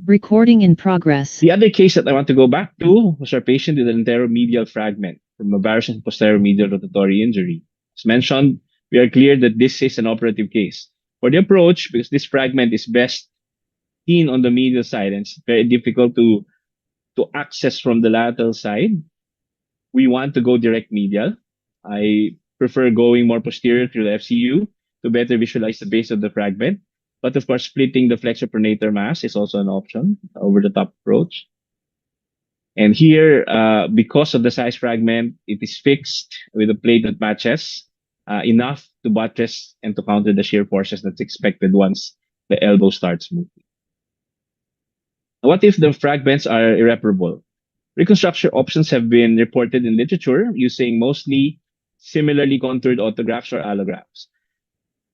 Recording in progress. The other case that I want to go back to was our patient with an anteromedial fragment from a varus and posteromedial rotatory injury. As mentioned, we are clear that this is an operative case. For the approach, because this fragment is best seen on the medial side and it's very difficult to access from the lateral side, we want to go direct medial. I prefer going more posterior through the FCU to better visualize the base of the fragment. But of course, splitting the flexor pronator mass is also an option, over the top approach. And here, because of the size fragment, it is fixed with a plate that matches enough to buttress and to counter the shear forces that's expected once the elbow starts moving. What if the fragments are irreparable? Reconstruction options have been reported in literature using mostly similarly contoured autografts or allografts.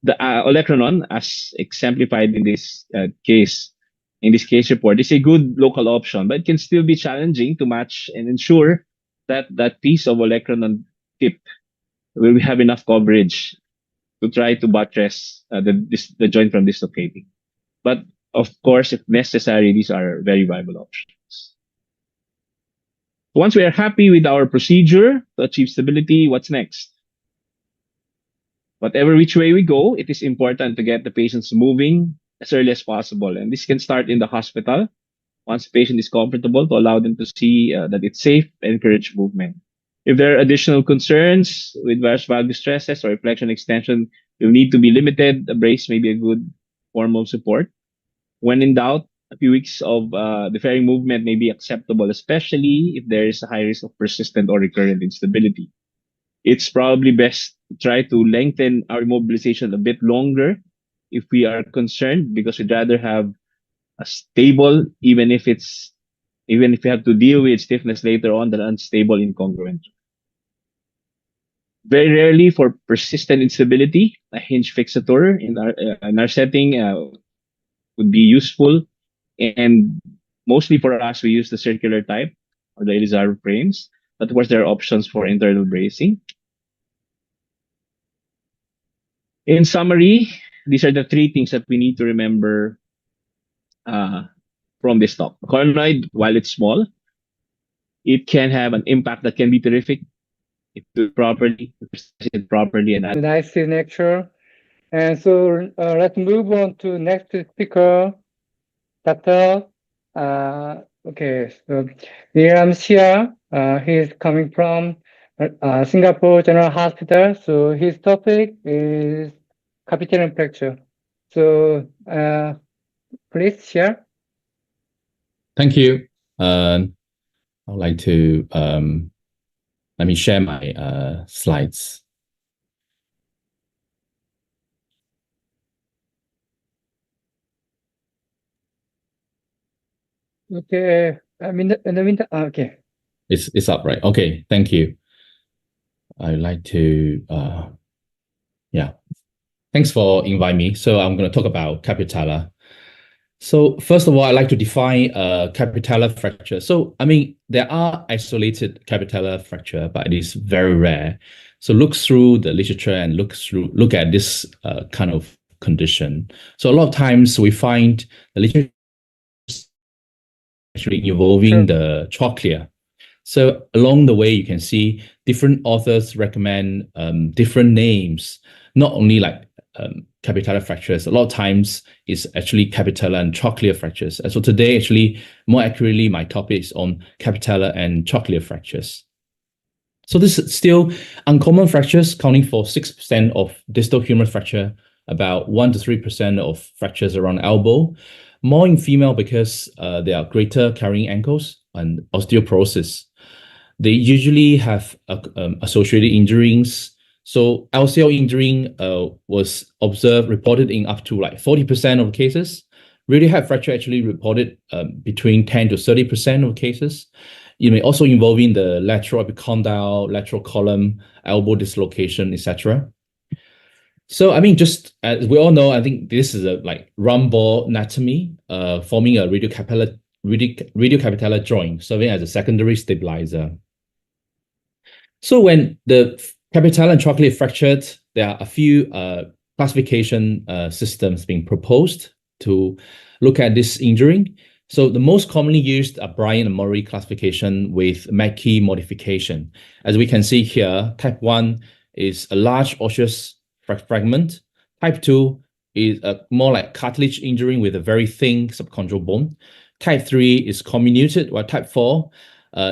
The olecranon, as exemplified in this case report, is a good local option, but it can still be challenging to match and ensure that that piece of olecranon tip will have enough coverage to try to buttress the joint from dislocating. But of course, if necessary, these are very viable options. Once we are happy with our procedure to achieve stability, what's next? Whatever which way we go, it is important to get the patients moving as early as possible. And this can start in the hospital once the patient is comfortable, to allow them to see that it's safe and encourage movement. If there are additional concerns with varus valgus stresses or flexion extension, will need to be limited. A brace may be a good form of support. When in doubt, a few weeks of deferring movement may be acceptable, especially if there is a high risk of persistent or recurrent instability. It's probably best to try to lengthen our immobilization a bit longer if we are concerned, because we'd rather have a stable, even if we have to deal with stiffness later on, than unstable incongruent. Very rarely for persistent instability, a hinge fixator in our setting would be useful, and mostly for us, we use the circular type or the Elizaru frames. But of course, there are options for internal bracing. In summary, these are the three things that we need to remember from this talk. Coronoid, while it's small, it can have an impact that can be terrific if do properly, and Nice signature. And so let's move on to next speaker, Dr. Okay, so Neeraj. He's coming from Singapore General Hospital. So his topic is Capitellum fracture. So please share. Thank you. I'd like to let me share my slides. Okay, I'm in the winter. Okay. It's up, right? Okay, thank you. I'd like to yeah. Thanks for inviting me. So I'm going to talk about capitella. So first of all, I'd like to define capitellar fracture. So, I mean, there are isolated capitellar fracture, but it is very rare. So look through the literature and look at this kind of condition. So a lot of times we find the literature actually involving the trochlea. So along the way, you can see different authors recommend different names, not only like capitellar fractures. A lot of times it's actually capitellar and trochlear fractures. And so today, actually, more accurately, my topic is on capitellar and trochlear fractures. So this is still uncommon fractures, accounting for 6% of distal humerus fracture, about 1 to 3% of fractures around elbow. More in female because there are greater carrying ankles and osteoporosis. They usually have associated injuries. So LCL injury was reported in up to like 40% of cases. Radial head fracture actually reported between 10 to 30% of cases. You may also involving the lateral epicondyle, lateral column, elbow dislocation, etc. So I mean, just as we all know, I think this is a like round ball anatomy, forming a radiocapitellar joint, serving as a secondary stabilizer. So when the capitellar and trochlear fractured, there are a few classification systems being proposed to look at this injury. So the most commonly used are Bryan and Murray classification with Mackey modification. As we can see here, type 1 is a large osseous fragment. Type 2 is a more like cartilage injury with a very thin subchondral bone. Type 3 is comminuted, while type 4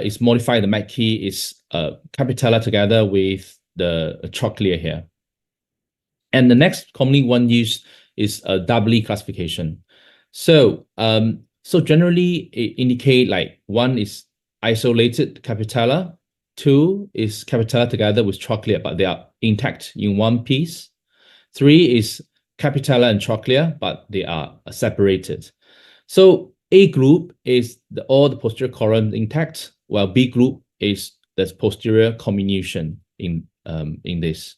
is modified. The Mackey is capitellar together with the trochlea here. And the next commonly one used is a Doubly classification. So so generally it indicate like 1 is isolated capitellar, 2 is capitellar together with trochlea, but they are intact in one piece. 3 is capitellar and trochlea, but they are separated. So A group is all the posterior column intact, while B group is the posterior comminution in this.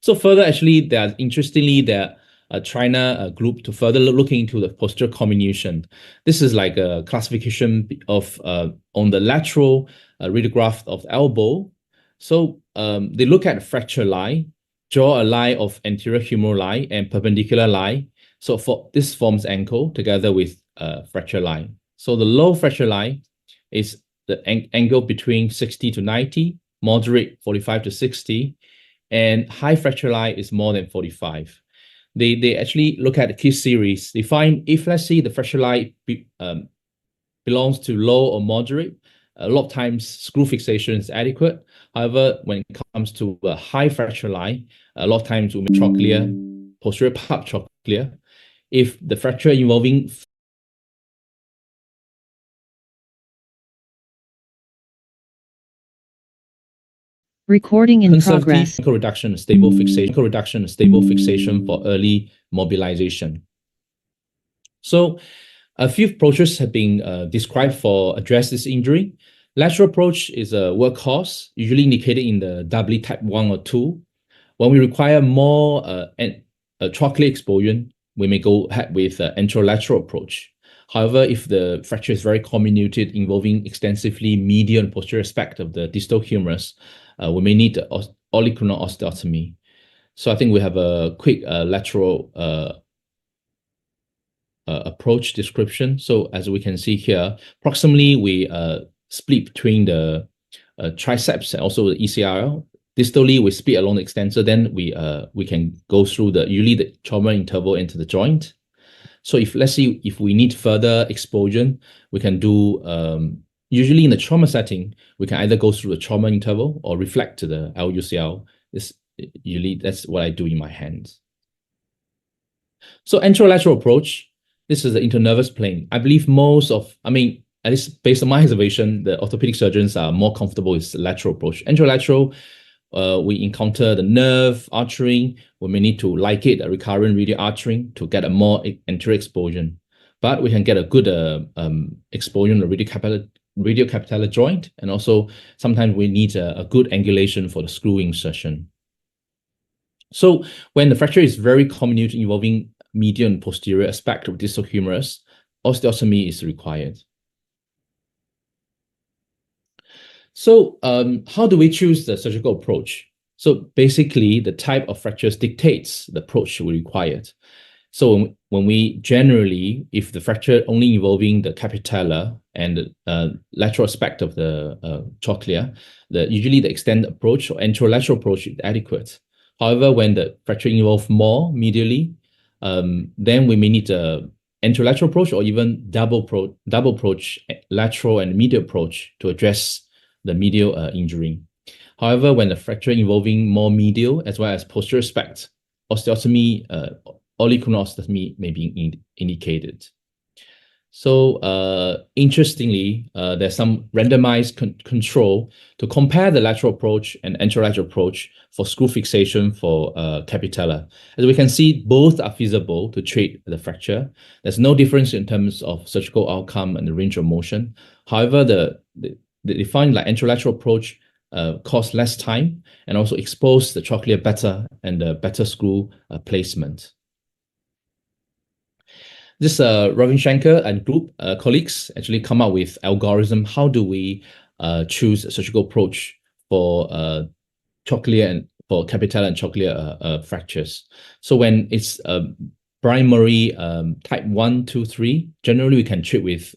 So further, actually, interestingly, there are China group to further looking into the posterior comminution. This is like a classification of on the lateral radiograph of elbow. So they look at fracture line, draw a line of anterior humeral line and perpendicular line. So for this forms ankle together with fracture line. So the low fracture line is the angle between 60 to 90, moderate 45 to 60, and high fracture line is more than 45. They actually look at the case series. They find if, let's say, the fracture line belongs to low or moderate, a lot of times screw fixation is adequate. However, when it comes to a high fracture line, a lot of times with trochlea, posterior part trochlea, if the fracture involving Recording in progress. Reduction, stable fixation for early mobilization. So a few approaches have been described for address this injury. Lateral approach is a workhorse, usually indicated in the Doubly type 1 or 2. When we require more trochlea exposure, we may go ahead with anterolateral approach. However, if the fracture is very comminuted, involving extensively medial and posterior aspect of the distal humerus, we may need olecranon osteotomy. So I think we have a quick lateral approach description. So as we can see here, proximally we split between the triceps and also the ECRL. Distally, we split along the extensor. Then we can go through usually the trauma interval into the joint. So if let's see if we need further exposure, we can do usually in the trauma setting, we can either go through the trauma interval or reflect to the LUCL. Usually that's what I do in my hands. So anterolateral approach, this is the internervous plane. I believe at least based on my observation, the orthopedic surgeons are more comfortable with lateral approach. Anterolateral, we encounter the nerve artery. We may need to ligate a recurrent radial artery to get a more anterior exposure. But we can get a good exposure in the radiocapitellar joint, and also sometimes we need a good angulation for the screw insertion. So when the fracture is very comminuted involving medial and posterior aspect of distal humerus, osteotomy is required. So how do we choose the surgical approach? So basically, the type of fractures dictates the approach we required. So when we generally, if the fracture only involving the capitella and the lateral aspect of the trochlea, usually the extended approach or anterolateral approach is adequate. However, when the fracture involves more medially, then we may need a anterolateral approach or even double approach, lateral and medial approach to address the medial injury. However, when the fracture involving more medial as well as posterior aspect, osteotomy, oblicular osteotomy may be indicated. So interestingly, there's some randomized control to compare the lateral approach and anterolateral approach for screw fixation for capitella. As we can see, both are feasible to treat the fracture. There's no difference in terms of surgical outcome and the range of motion. However, they find like anterolateral approach costs less time and also expose the trochlea better and better screw placement. This Ravishankar and group colleagues actually come up with algorithm. How do we choose a surgical approach for trochlea and for capitella and trochlea fractures? So when it's primary type 1, 2, 3, generally we can treat with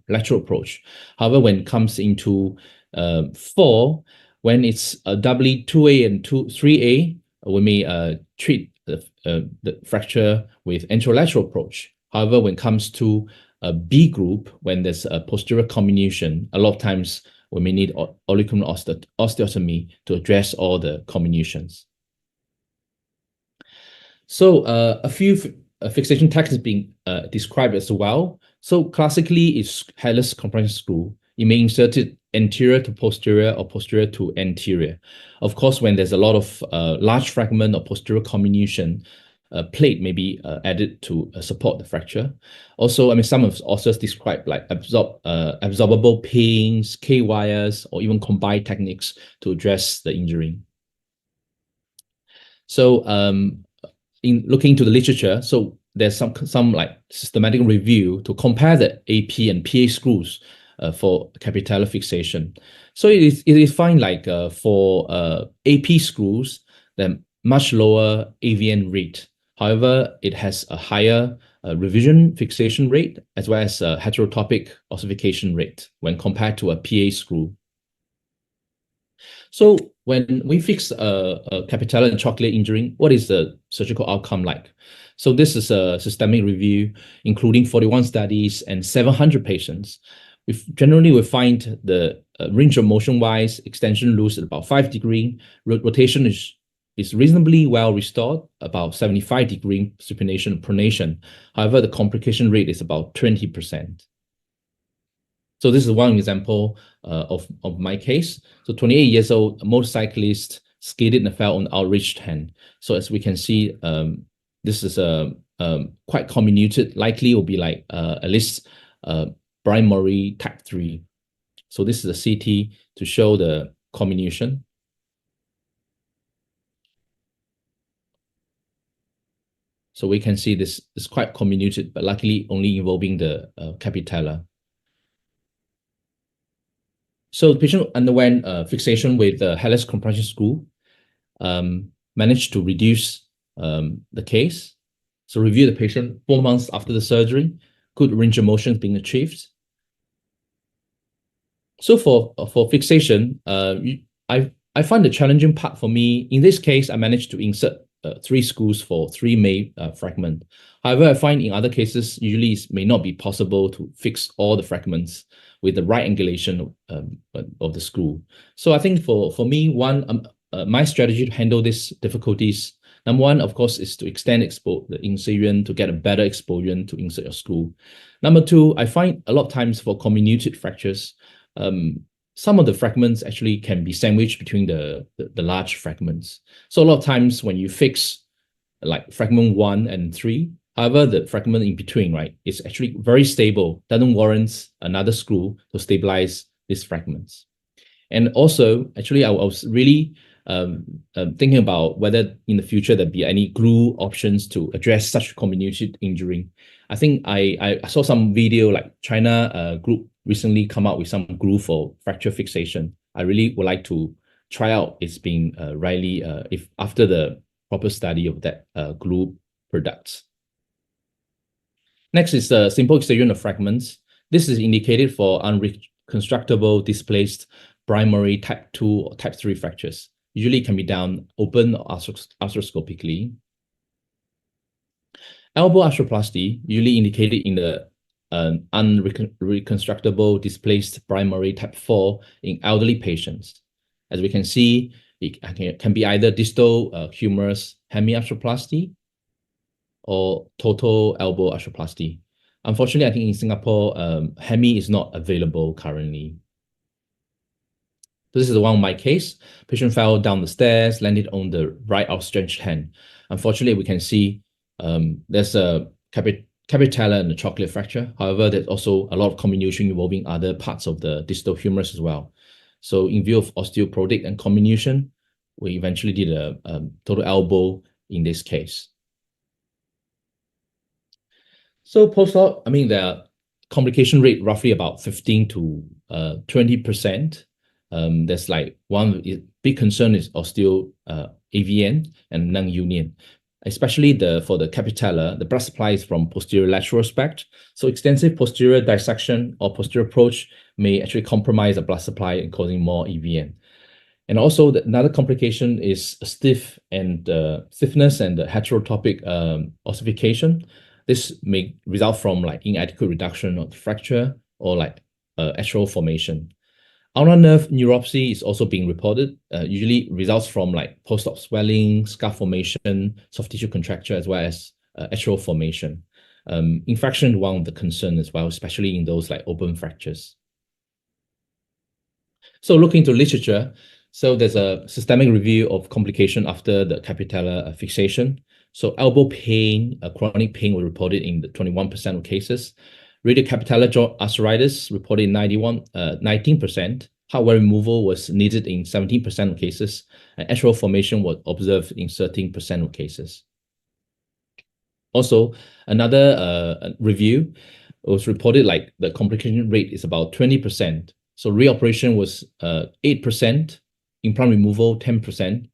lateral approach. However, when it comes into 4, when it's doubly 2A and 3A, we may treat the fracture with anterolateral approach. However, when it comes to a B group, when there's a posterior comminution, a lot of times we may need auricular osteotomy to address all the comminutions. So a few fixation techniques being described as well. So classically, it's hairless compression screw. You may insert it anterior to posterior or posterior to anterior. Of course, when there's a lot of large fragment or posterior comminution, a plate may be added to support the fracture. Also, I mean, some of authors describe like absorbable pins, K-wires, or even combined techniques to address the injury. So in looking to the literature, so there's some like systematic review to compare the AP and PA screws for capitellar fixation. So it is fine like for AP screws, then much lower AVN rate. However, it has a higher revision fixation rate as well as a heterotopic ossification rate when compared to a PA screw. So when we fix a capitellar and trochlea injury, what is the surgical outcome like? So this is a systemic review, including 41 studies and 700 patients. Generally, we find the range of motion-wise, extension loose at about 5 degrees, rotation is reasonably well restored, about 75 degree supination and pronation. However, the complication rate is about 20%. So this is one example of my case. So 28 years old, a motorcyclist skidded and fell on the outreached hand. So as we can see, this is quite comminuted, likely will be like at least primary type 3. So this is a CT to show the comminution. So we can see this is quite comminuted, but luckily only involving the capitella. So the patient underwent fixation with the hairless compression screw, managed to reduce the case. So review the patient 4 months after the surgery, good range of motion being achieved. So for fixation, I find the challenging part for me, in this case, I managed to insert 3 screws for 3 May fragments. However, I find in other cases, usually it may not be possible to fix all the fragments with the right angulation of the screw. So I think for me, my strategy to handle these difficulties, number one, of course, is to extend the incision to get a better exposure to insert your screw. Number two, I find a lot of times for comminuted fractures, some of the fragments actually can be sandwiched between the large fragments. So a lot of times when you fix like fragment 1 and 3, however, the fragment in between, right, is actually very stable, doesn't warrant another screw to stabilize these fragments. And also, actually, I was really thinking about whether in the future there'd be any glue options to address such comminuted injury. I think I saw some video like China group recently come out with some glue for fracture fixation. I really would like to try out its being Riley if after the proper study of that glue products. Next is the simple excision of fragments. This is indicated for unreconstructable displaced primary type 2 or type 3 fractures. Usually can be done open or arthroscopically. Elbow arthroplasty, usually indicated in the unreconstructable displaced primary type 4 in elderly patients. As we can see, it can be either distal humerus hemiarthroplasty or total elbow arthroplasty. Unfortunately, I think in Singapore, hemi is not available currently. So this is one of my case. Patient fell down the stairs, landed on the right outstretched hand. Unfortunately, we can see there's a capitellar and a trochlear fracture. However, there's also a lot of comminution involving other parts of the distal humerus as well. So in view of osteoporotic and comminution, we eventually did a total elbow in this case. So post-op, I mean, the complication rate roughly about 15 to 20%. There's like one big concern is osteo AVN and non-union, especially for the capitellar. The blood supply is from posterior lateral aspect. So extensive posterior dissection or posterior approach may actually compromise the blood supply and causing more AVN. And also another complication is stiffness and the heterotopic ossification. This may result from like inadequate reduction of the fracture or like atrial formation. Ulnar nerve neuropathy is also being reported. Usually results from like post-op swelling, scar formation, soft tissue contracture, as well as atrial formation. Infection is one of the concerns as well, especially in those like open fractures. So looking into literature, so there's a systemic review of complication after the capitellar fixation. So elbow pain, chronic pain were reported in the 21% of cases. Radial capitellar joint arthritis reported in 19%. Hardware removal was needed in 17% of cases, and atrial formation was observed in 13% of cases. Also, another review was reported like the complication rate is about 20%. So reoperation was 8%, implant removal 10%,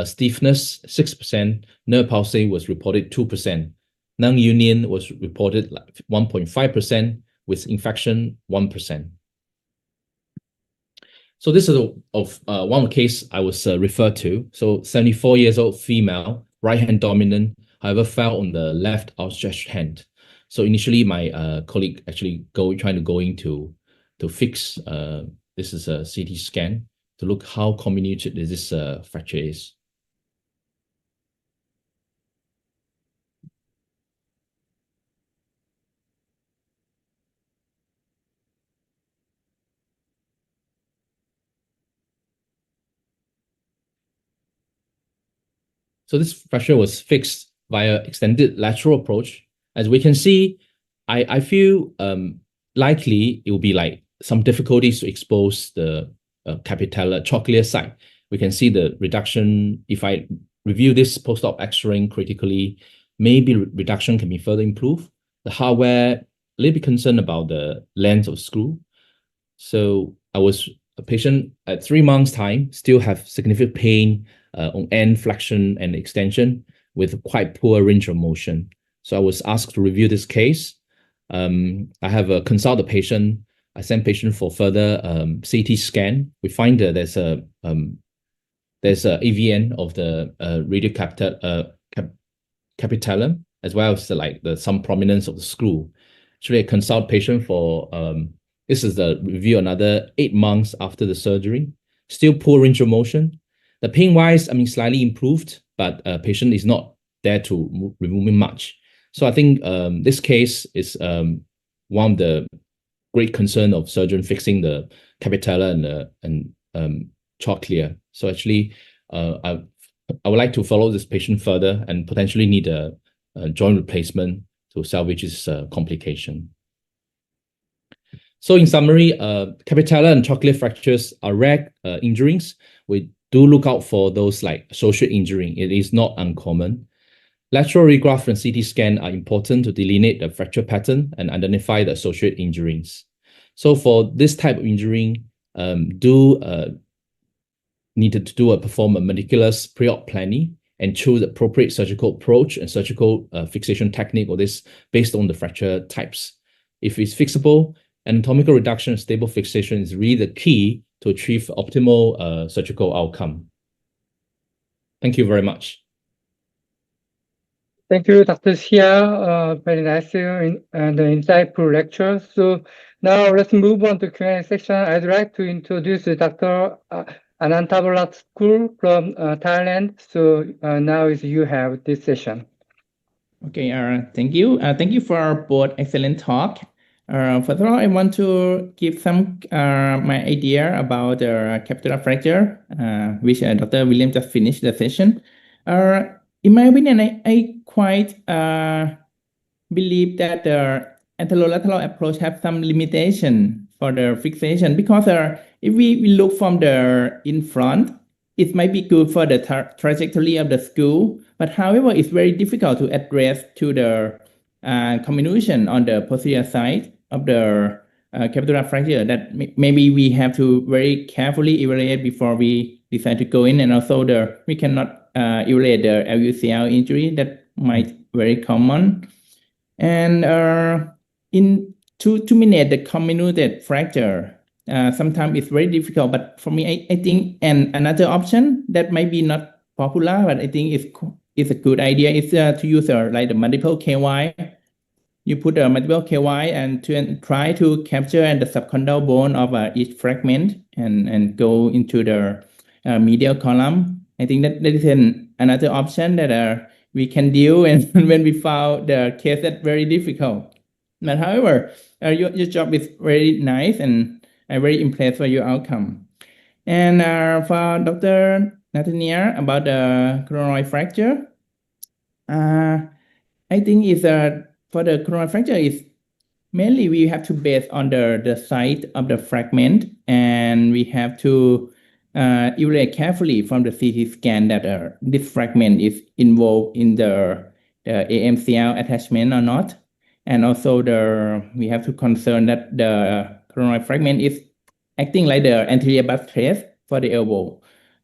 stiffness 6%, nerve palsy was reported 2%. Non-union was reported like 1.5%, with infection 1%. So this is one case I was referred to. So 74 years old female, right hand dominant, however fell on the left outstretched hand. So initially my colleague actually trying to go into to fix, this is a CT scan to look how comminuted this fracture is. So this fracture was fixed via extended lateral approach. As we can see, I feel likely it will be like some difficulties to expose the capitellar trochlear side. We can see the reduction. If I review this post-op X-ray critically, maybe reduction can be further improved. The hardware, a little bit concerned about the length of screw. So I was a patient at 3 months' time, still have significant pain on end flexion and extension with quite poor range of motion. So I was asked to review this case. I have consulted the patient. I sent patient for further CT scan. We find that there's a AVN of the radial capitellum, as well as some prominence of the screw. Actually, I consult patient for this is the review another 8 months after the surgery. Still poor range of motion. The pain-wise, I mean, slightly improved, but patient is not there to removing much. So I think this case is one of the great concern of surgeon fixing the capitellar and trochlear. So actually, I would like to follow this patient further and potentially need a joint replacement to salvage this complication. So in summary, capitellar and trochlear fractures are rare injuries with do look out for those like social injury. It is not uncommon. Lateral radiograph and CT scan are important to delineate the fracture pattern and identify the associated injuries. So for this type of injury, needed to perform a meticulous pre-op planning and choose appropriate surgical approach and surgical fixation technique or this based on the fracture types. If it's fixable, anatomical reduction and stable fixation is really the key to achieve optimal surgical outcome. Thank you very much. Thank you, Dr. Xia. Very nice and insightful lecture. So now let's move on to Q&A section. I'd like to introduce Dr. Anantavorasakul from Thailand. So now you have this session. Okay, thank you. Thank you for both excellent talk. First of all, I want to give some my idea about the capitular fracture, which Dr. William just finished the session. In my opinion, I quite believe that the anterolateral approach has some limitation for the fixation because if we look from the in front, it might be good for the trajectory of the skull, but however, it's very difficult to address to the comminution on the posterior side of the capitular fracture that maybe we have to very carefully evaluate before we decide to go in, and also we cannot evaluate the LUCL injury that might very common. And to terminate the comminuted fracture, sometimes it's very difficult, but for me, I think another option that might be not popular, but I think it's a good idea is to use like the multiple KY. You put a multiple KY and try to capture the subchondral bone of each fragment and go into the medial column. I think that is another option that we can deal and when we found the case that's very difficult. But however, your job is very nice and I'm very impressed with your outcome. And for Dr. Nathaniel about the coronoid fracture, I think it's for the coronoid fracture is mainly we have to base on the site of the fragment, and we have to evaluate carefully from the CT scan that this fragment is involved in the AMCL attachment or not. And also we have to concern that the coronoid fragment is acting like the anterior buttress for the elbow.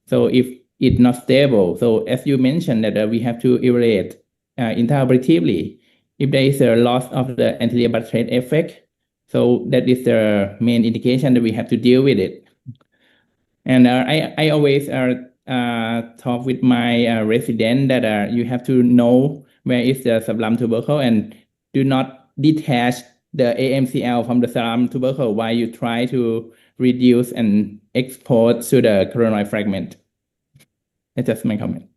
So if it's not stable, so as you mentioned that we have to evaluate intraoperatively if there is a loss of the anterior buttress effect. So that is the main indication that we have to deal with it. And I always talk with my resident that you have to know where is the sublime tubercle and do not detach the AMCL from the sublime tubercle while you try to reduce and expose to the coronoid fragment. That's just my comment.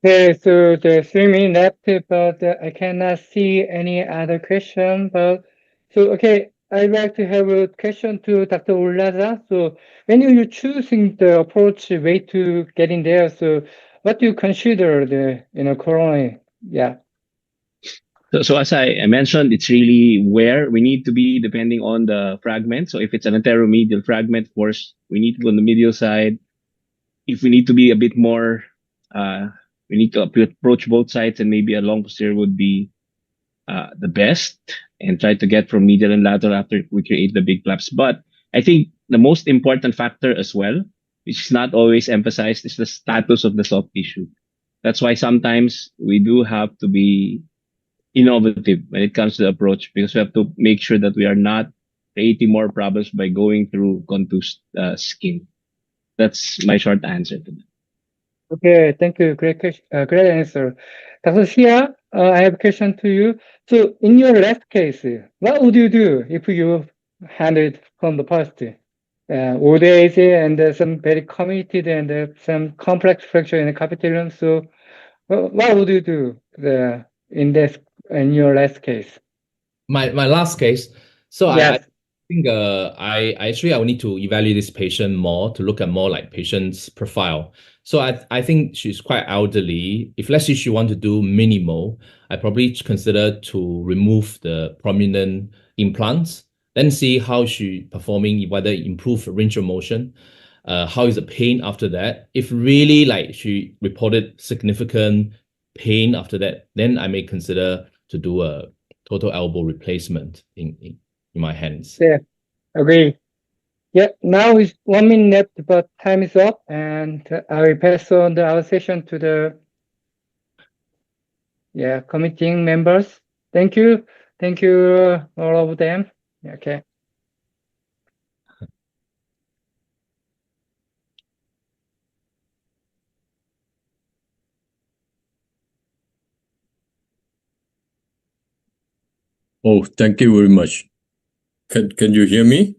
Okay, so the 3 minutes left, but I cannot see any other question. But so okay, I'd like to have a question to Dr. Orillaza. So when you're choosing the approach way to getting there, so what do you consider the coronoid? Yeah. So as I mentioned, it's really where we need to be depending on the fragment. So if it's an anteromedial fragment, of course, we need to go on the medial side. If we need to be a bit more, we need to approach both sides, and maybe a long posterior would be the best, and try to get from medial and lateral after we create the big flaps. But I think the most important factor as well, which is not always emphasized, is the status of the soft tissue. That's why sometimes we do have to be innovative when it comes to the approach, because we have to make sure that we are not creating more problems by going through contused skin. That's my short answer to that. Okay, thank you. Great answer. Dr. Xia, I have a question to you. So in your last case, what would you do if you handled from the past? Old age and some very committed and some complex fracture in the capitellum. So what would you do in your last case? My last case. So yes. I think I will need to evaluate this patient more to look at more like patient's profile. So I think she's quite elderly. If let's say she want to do minimal, I probably consider to remove the prominent implants, then see how she performing, whether improve range of motion. how is the pain after that. If really like she reported significant pain after that, then I may consider to do a total elbow replacement in my hands. Yeah, agree. Yeah, now is 1 minute left, but time is up, and I will pass on our session to the committee members. Thank you, all of them. Okay. Oh, thank you very much. Can you hear me?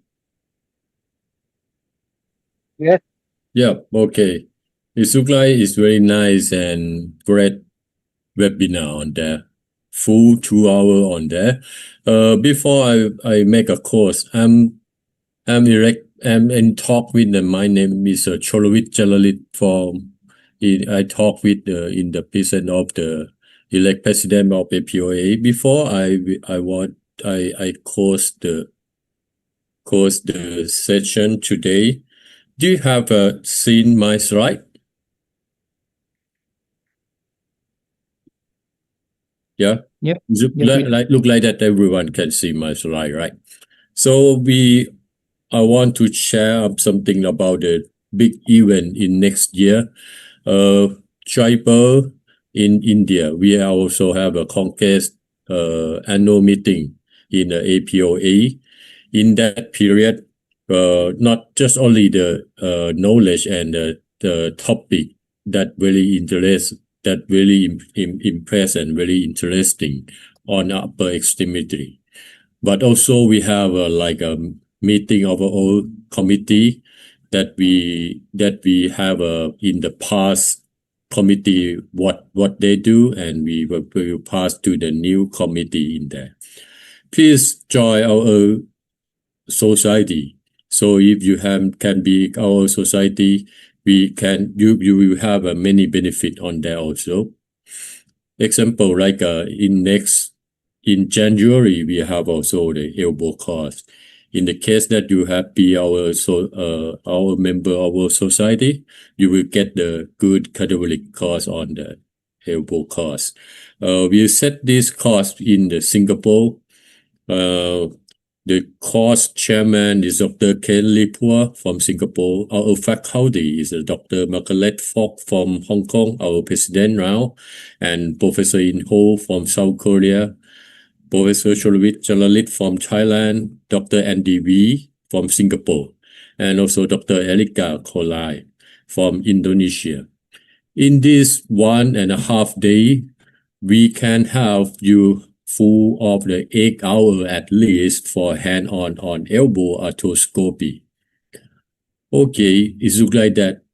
Yes. Yeah, okay. It looks like it's very nice and great webinar on there. Full 2 hour on there. Before I make a course, I'm in talk with my name is Cholowit Jalalit from I talk with in the presence of the elect president of APOA. Before I close the session today. Do you have seen my slide? Yeah. Yep. Look like that everyone can see my slide, right? So I want to share something about the big event in next year. Jaipur in India. We also have a Congress annual meeting in the APOA. In that period, not just only the knowledge and the topic that really impress and very interesting on upper extremity, but also we have like a meeting of our own committee that we have in the past committee what they do, and we will pass to the new committee in there. Please join our society. So if you can be our society, you will have many benefit on there also. Example, like in January, we have also the elbow course. In the case that you have be our member of our society, you will get the good category course on the elbow course. We set this course in the Singapore. The course chairman is Dr. Ken Lipua from Singapore. Our faculty is Dr. Margaret Fogg from Hong Kong, our president now, and Professor In Ho from South Korea, Professor Cholowit Jalalit from Thailand, Dr. Andy Wee from Singapore, and also Dr. Erika Kolai from Indonesia. In this 1.5 day, we can have you full of the 8 hours at least for hand-on elbow arthroscopy. Okay, it looks like that.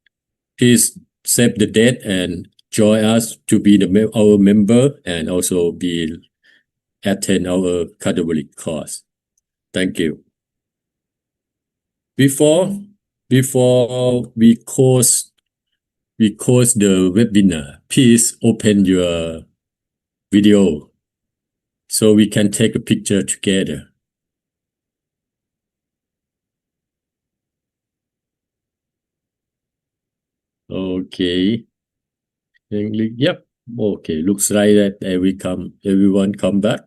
Please save the date and join us to be our member and also attend our category course. Thank you. Before we close the webinar, please open your video so we can take a picture together. Okay. Yep. Okay. Looks like that everyone come back.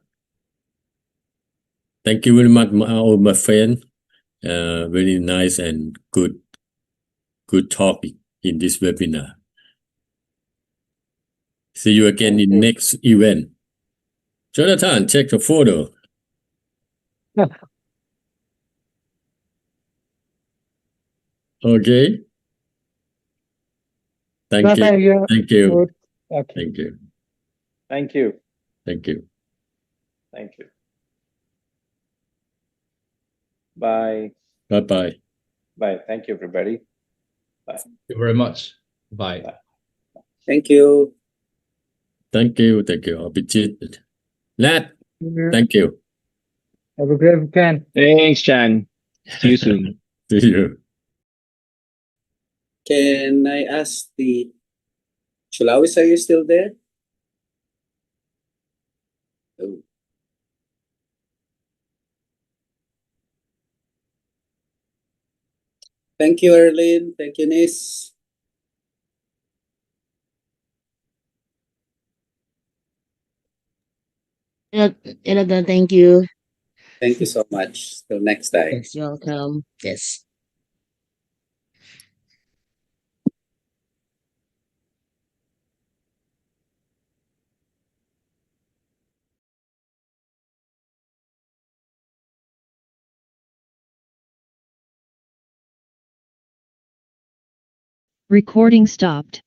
Thank you very much, my friend. Very nice and good topic in this webinar. See you again in next event. Jonathan, check the photo. Okay. Thank you. Thank you. Okay. Thank you. Thank you. Thank you. Thank you. Bye. Bye-bye. Bye. Thank you, everybody. Bye. Thank you very much. Bye. Bye. Thank you. Thank you. Thank you. Abhijeet. Nat, thank you. Have a great weekend. Thanks, Chan. See you soon. See you. Can I ask Cholawis, are you still there? Oh. Thank you, Erlyn. Thank you, Nis. Jonathan, thank you. Thank you so much. Till next time. Yes, you're welcome. Yes. Recording stopped.